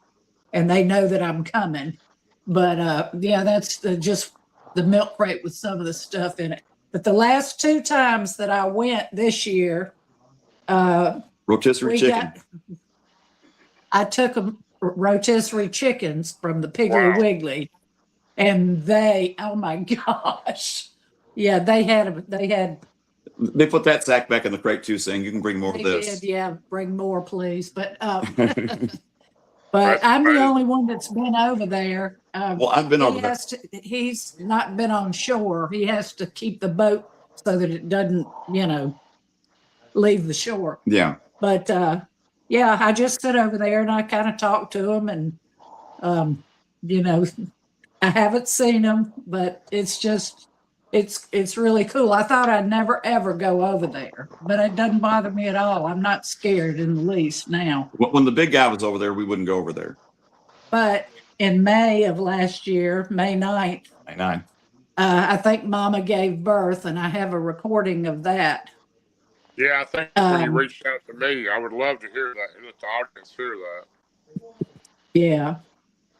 And they know that I'm coming. But yeah, that's just the milk crate with some of the stuff in it. But the last 2 times that I went this year, rotisserie chicken. I took them rotisserie chickens from the Piggly Wiggly, and they, oh my gosh, yeah, they put that sack back in the crate too, saying you can bring more of this. Yeah, bring more, please. But but I'm the only one that's been over there. Well, I've been over there. He's not been on shore. He has to keep the boat so that it doesn't, leave the shore. Yeah. But yeah, I just sit over there and I kind of talk to him, and I haven't seen him, but it's just it's really cool. I thought I'd never ever go over there, but it doesn't bother me at all. I'm not scared in the least now. When the big guy was over there, we wouldn't go over there. But in May of last year, May 9th, I think Mama gave birth, and I have a recording of that. Yeah, I think when you reached out to me, I would love to hear that. Let the audience hear that. Yeah.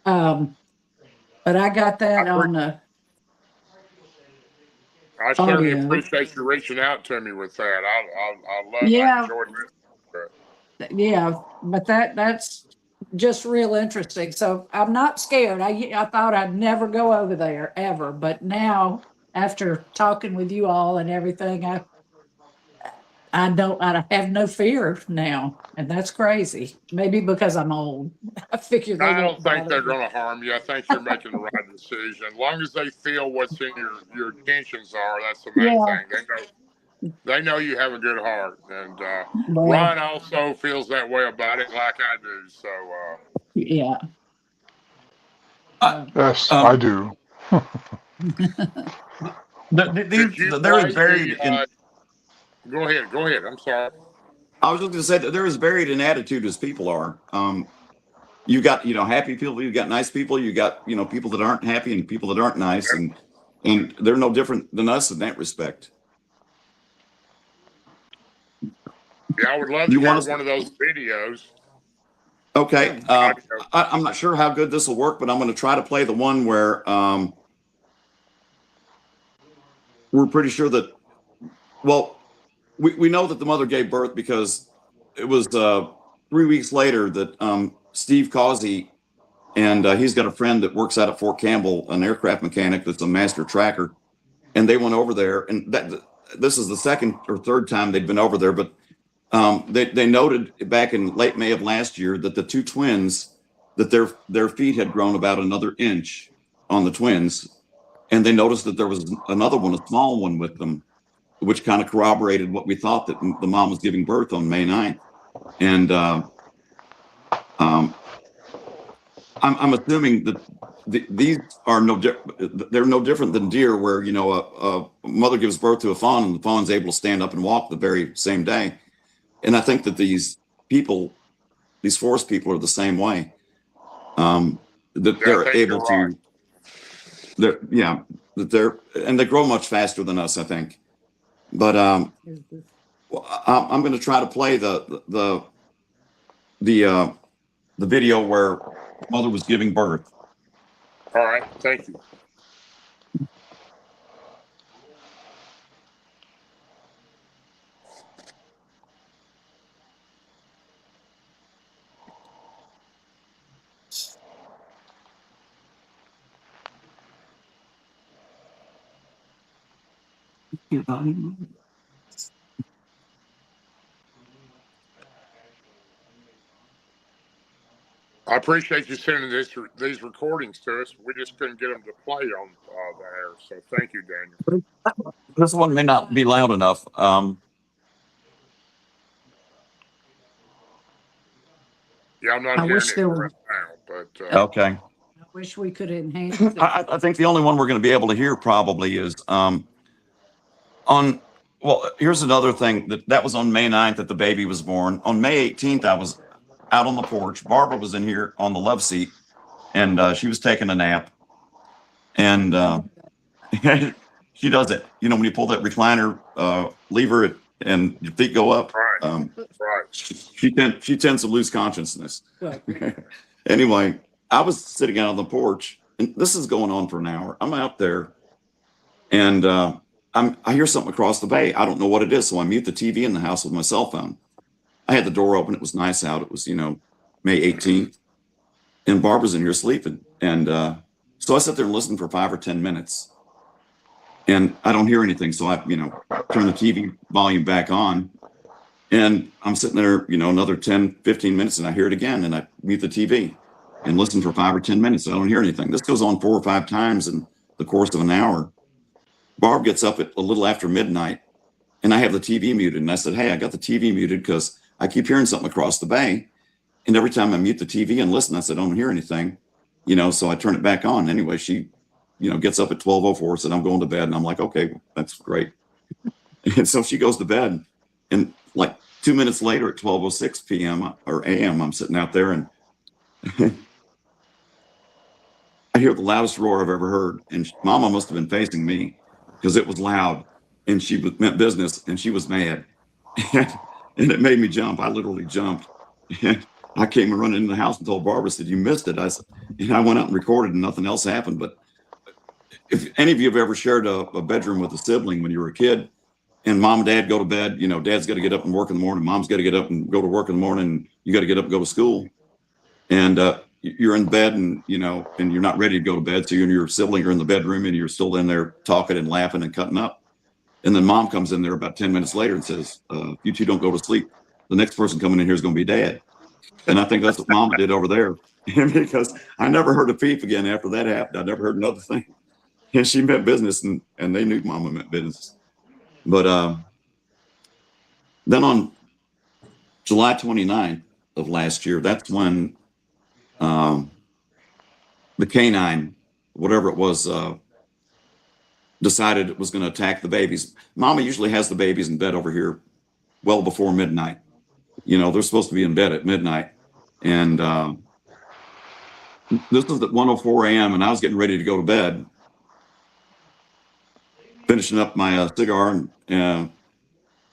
But I got that on the. I certainly appreciate you reaching out to me with that. I love it. I enjoyed it. Yeah, but that's just real interesting. So I'm not scared. I thought I'd never go over there ever, but now after talking with you all and everything, I have no fear now, and that's crazy. Maybe because I'm old. I figure I don't think they're going to harm you. I think you're making the right decision. As long as they feel what's in your intentions are, that's the main thing. They know you have a good heart, and Ron also feels that way about it, like I do. So yeah. Yes, I do. There is buried in. Go ahead. I'm sorry. I was just going to say that they're as varied in attitude as people are. You got, happy people, you got nice people, you got, people that aren't happy and people that aren't nice, and they're no different than us in that respect. Yeah, I would love to have one of those videos. Okay. I'm not sure how good this will work, but I'm going to try to play the one where we're pretty sure that, we know that the mother gave birth because it was 3 weeks later that Steve Causey, and he's got a friend that works out at Fort Campbell, an aircraft mechanic that's a master tracker, and they went over there, and this is the second or third time they'd been over there, but they noted back in late May of last year that the 2 twins, that their feet had grown about another inch on the twins, and they noticed that there was another one, a small one with them, which kind of corroborated what we thought, that the mom was giving birth on May 9th. And I'm assuming that these are they're no different than deer, where a mother gives birth to a fawn and the fawn's able to stand up and walk the very same day. And I think that these forest people are the same way. That they're able to, and they grow much faster than us, I think. But I'm going to try to play the video where mother was giving birth. All right, thank you. I appreciate you sending these recordings to us. We just couldn't get them to play on the air, so thank you, Daniel. This one may not be loud enough. Yeah, I'm not hearing it right now, but okay. I wish we could enhance it. I think the only one we're going to be able to hear probably is here's another thing that was on May 9th that the baby was born. On May 18th, I was out on the porch. Barbara was in here on the love seat, and she was taking a nap. And she does it. When you pull that recliner lever and your feet go up. Right. Right. She tends to lose consciousness. Anyway, I was sitting out on the porch, and this is going on for an hour. I'm out there, and I hear something across the bay. I don't know what it is, so I mute the TV in the house with my cell phone. I had the door open. It was nice out. It was, May 18th, and Barbara's in here sleeping. And so I sit there and listen for 5 or 10 minutes, and I don't hear anything. So I, turn the TV volume back on, and I'm sitting there, another 10, 15 minutes, and I hear it again, and I mute the TV and listen for 5 or 10 minutes. I don't hear anything. This goes on 4 or 5 times in the course of an hour. Barb gets up at a little after midnight, and I have the TV muted. And I said, hey, I got the TV muted because I keep hearing something across the bay. And every time I mute the TV and listen, I said, I don't hear anything, so I turn it back on. Anyway, she, gets up at 12:04, said, I'm going to bed. And I'm like, okay, that's great. And so she goes to bed. And like 2 minutes later at 12:06 p.m. or a.m., I'm sitting out there, and I hear the loudest roar I've ever heard. And Mama must have been facing me because it was loud, and she meant business, and she was mad. And it made me jump. I literally jumped. And I came running into the house and told Barbara, said, you missed it. I said, and I went out and recorded, and nothing else happened. But if any of you have ever shared a bedroom with a sibling when you were a kid, and mom and dad go to bed, dad's got to get up and work in the morning, mom's got to get up and go to work in the morning, and you got to get up and go to school. And you're in bed, and and you're not ready to go to bed. So you and your sibling are in the bedroom, and you're still in there talking and laughing and cutting up. And then mom comes in there about 10 minutes later and says, you two don't go to sleep. The next person coming in here is going to be dad. And I think that's what mama did over there. Because I never heard a peep again after that happened. I never heard another thing. And she meant business, and they knew mama meant business. But then on July 29th of last year, that's when the canine, whatever it was, decided it was going to attack the babies. Mama usually has the babies in bed over here well before midnight. They're supposed to be in bed at midnight. And this was at 1:04 a.m. and I was getting ready to go to bed, finishing up my cigar. And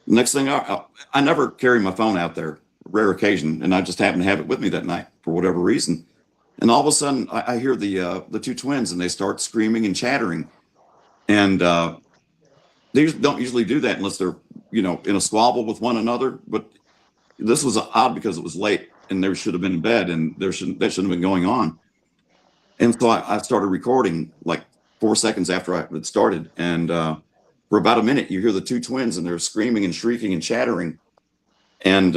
next thing, I never carry my phone out there, rare occasion. And I just happened to have it with me that night for whatever reason. And all of a sudden I hear the two twins, and they start screaming and chattering. And they don't usually do that unless they're, in a squabble with one another. But this was odd because it was late, and they should have been in bed, and that shouldn't have been going on. And so I started recording like 4 seconds after I had started. And for about a minute, you hear the two twins, and they're screaming and shrieking and chattering. And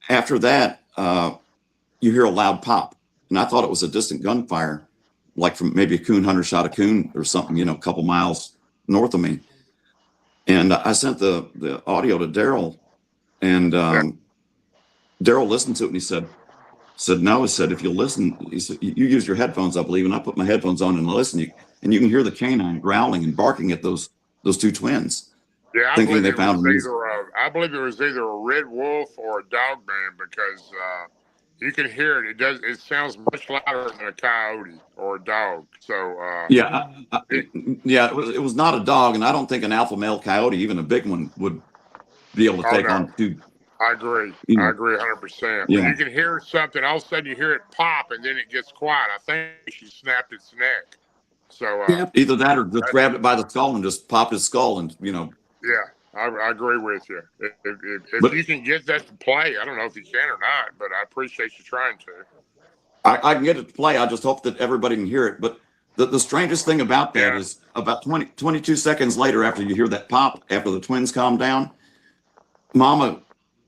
after that, you hear a loud pop. And I thought it was a distant gunfire, like from maybe a coon hunter shot a coon or something, a couple miles north of me. And I sent the audio to Darrell, and Darrell listened to it, and he said, said, no. He said, if you'll listen, he said, you use your headphones, I believe. And I put my headphones on and listen. And you can hear the canine growling and barking at those two twins. Yeah, I thinking believe they it found was them. I believe it was either a red wolf or a dog man, because you can hear it. It sounds much louder than a coyote or a dog. So yeah, it was not a dog, and I don't think an alpha male coyote, even a big one, would be able to take on two. I agree. I agree 100%. Yeah. But you can hear something. All of a sudden, you hear it pop, and then it gets quiet. I think she snapped its neck. So either that or just grabbed it by the skull and just popped his skull, and Yeah, I agree with you. If you can get that to play, I don't know if you can or not, but I appreciate you trying to. I can get it to play. I just hope that everybody can hear it. But the strangest thing about that is about 22 seconds later, after you hear that pop, after the twins calm down, Mama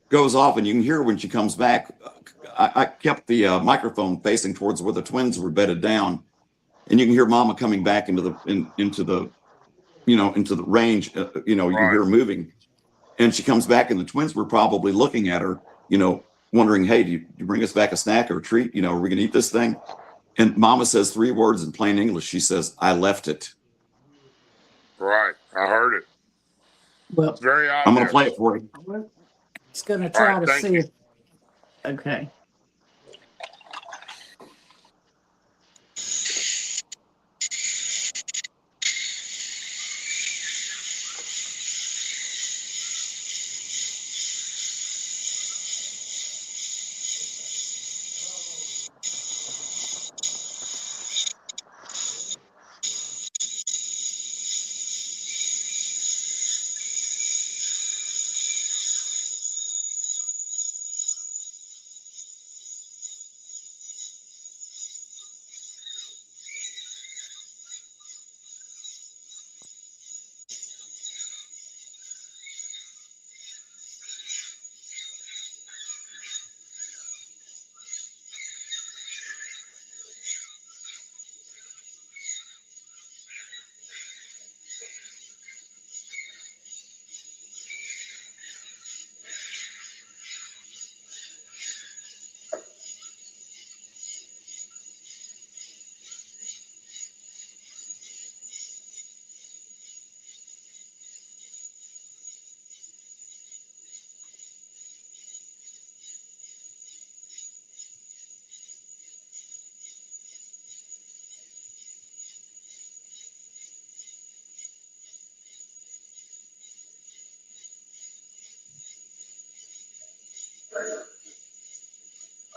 goes off, and you can hear her when she comes back. I kept the microphone facing towards where the twins were bedded down, and you can hear Mama coming back into the range. You can hear her moving, and she comes back, and the twins were probably looking at her, wondering, hey, do you bring us back a snack or a treat? Are we gonna eat this thing? And Mama says 3 words in plain English. She says, I left it. Right. I heard it. Well, it's very obvious. I'm going to play it for you. It's going to try to see. Okay.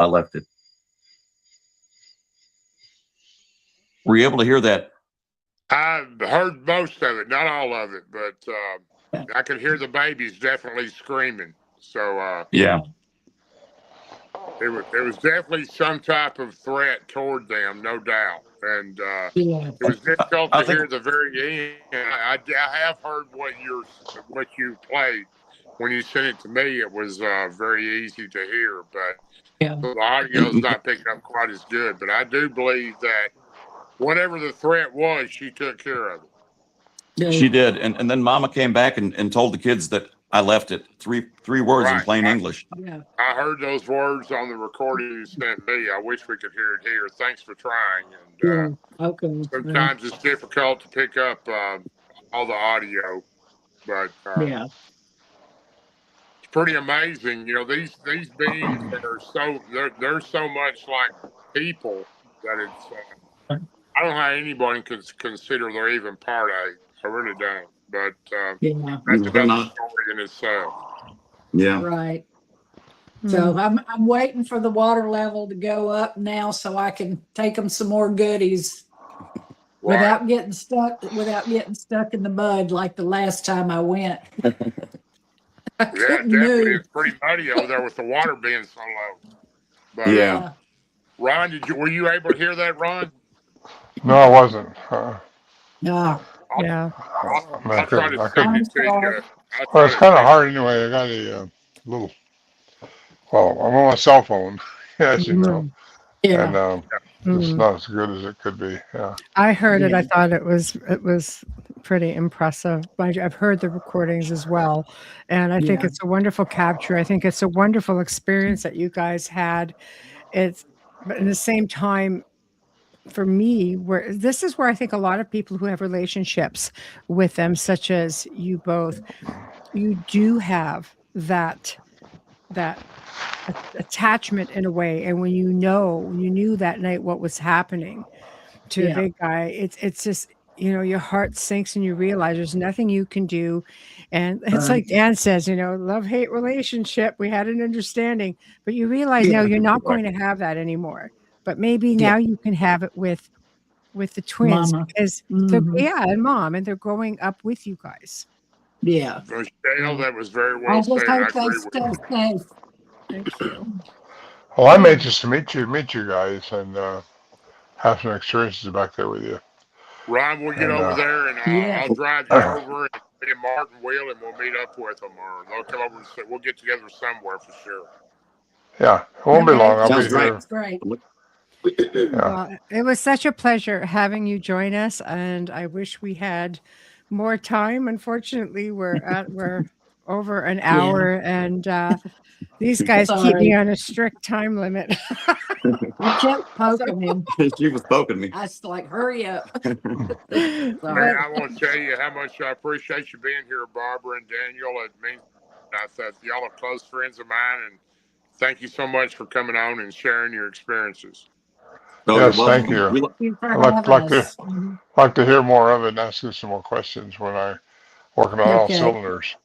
I left it. Were you able to hear that? I heard most of it, not all of it, but I could hear the babies definitely screaming. So yeah, it was definitely some type of threat toward them, no doubt. And it was difficult to hear the very end. I have heard what you played when you sent it to me. It was very easy to hear, but the audio is not picking up quite as good. But I do believe that whatever the threat was, she took care of it. She did. And then Mama came back and told the kids that I left it. Three words in plain English. Yeah. I heard those words on the recording you sent me. I wish we could hear it here. Thanks for trying. And Okay. sometimes it's difficult to pick up all the audio, but it's pretty amazing. These beings they're so much like people that it's I don't know how anybody could consider they're even part of it. I really don't. But that's another story in itself. Yeah. Right. So I'm waiting for the water level to go up now so I can take them some more goodies without getting stuck in the mud like the last time I went. I couldn't move. It's pretty muddy over there with the water being so low. But, Ron, were you able to hear that, Ron? No, I wasn't. No. Yeah. I'll try to send it to you. Well, it's kind of hard anyway. I got a little. Well, I'm on my cell phone, as you know, and it's not as good as it could be. Yeah. I heard it. I thought it was pretty impressive. I've heard the recordings as well, and I think it's a wonderful capture. I think it's a wonderful experience that you guys had, it's, but in the same time, for me, where this is where I think a lot of people who have relationships with them, such as you both, you do have that attachment in a way. And when you knew that night what was happening to the big guy, it's just, your heart sinks and you realize there's nothing you can do. And it's like Dan says, love-hate relationship. We had an understanding, but you realize now you're not going to have that anymore. But maybe now you can have it with the twins, Mama. because and mom, and they're growing up with you guys. Yeah. Michelle, that was very I well just said. I hope they agree with you. stay safe. Thank you. Well, I'm anxious to meet you guys and have some experiences back there with you. Ron, we'll get And, over there, and Yeah. I'll drive you over, and me and Martin will, and we'll meet up with them, or they'll come over and say, we'll get together somewhere for sure. Yeah, it won't be Okay. long. I'll Sounds be here. That's great. Yeah. Well, it was such a pleasure having you join us, and I wish we had more time. Unfortunately, we're over an hour, and these guys keep me Sorry. on a strict time limit. I kept poking him. She was poking me. I was like, hurry up. Hey, But I want to tell you how much I appreciate you being here, Barbara and Daniel. It means that y'all are close friends of mine, and thank you so much for coming on and sharing your experiences. Oh, Yes, you're thank welcome. you. We- Thank you for I'd having us. like to hear more of it and ask you some more questions when I working on all Okay. cylinders.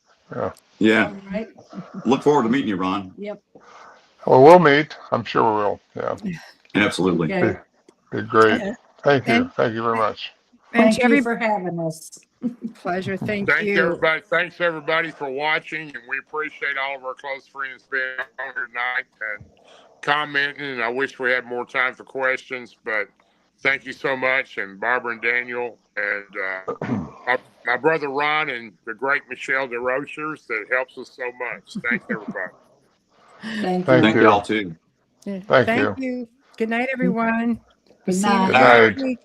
Yeah. All right. Look forward to meeting you, Ron. Yep. Well, we'll meet. I'm sure we will. Yeah, Absolutely. Okay. be great. Thank you. And- Thank you very much. and Thank to you every for having us. pleasure. Thank Thanks you. everybody. Thanks everybody for watching, and we appreciate all of our close friends being on here tonight and commenting. And I wish we had more time for questions, but thank you so much. And Barbara and Daniel, and my brother Ron, and the great Michelle Desrochers that helps us so much. Thanks everybody. Thank Thank you. Thank you. y'all too. Yeah. Thank Thank you. you. Good night, everyone. Good See you night. Good next night. week.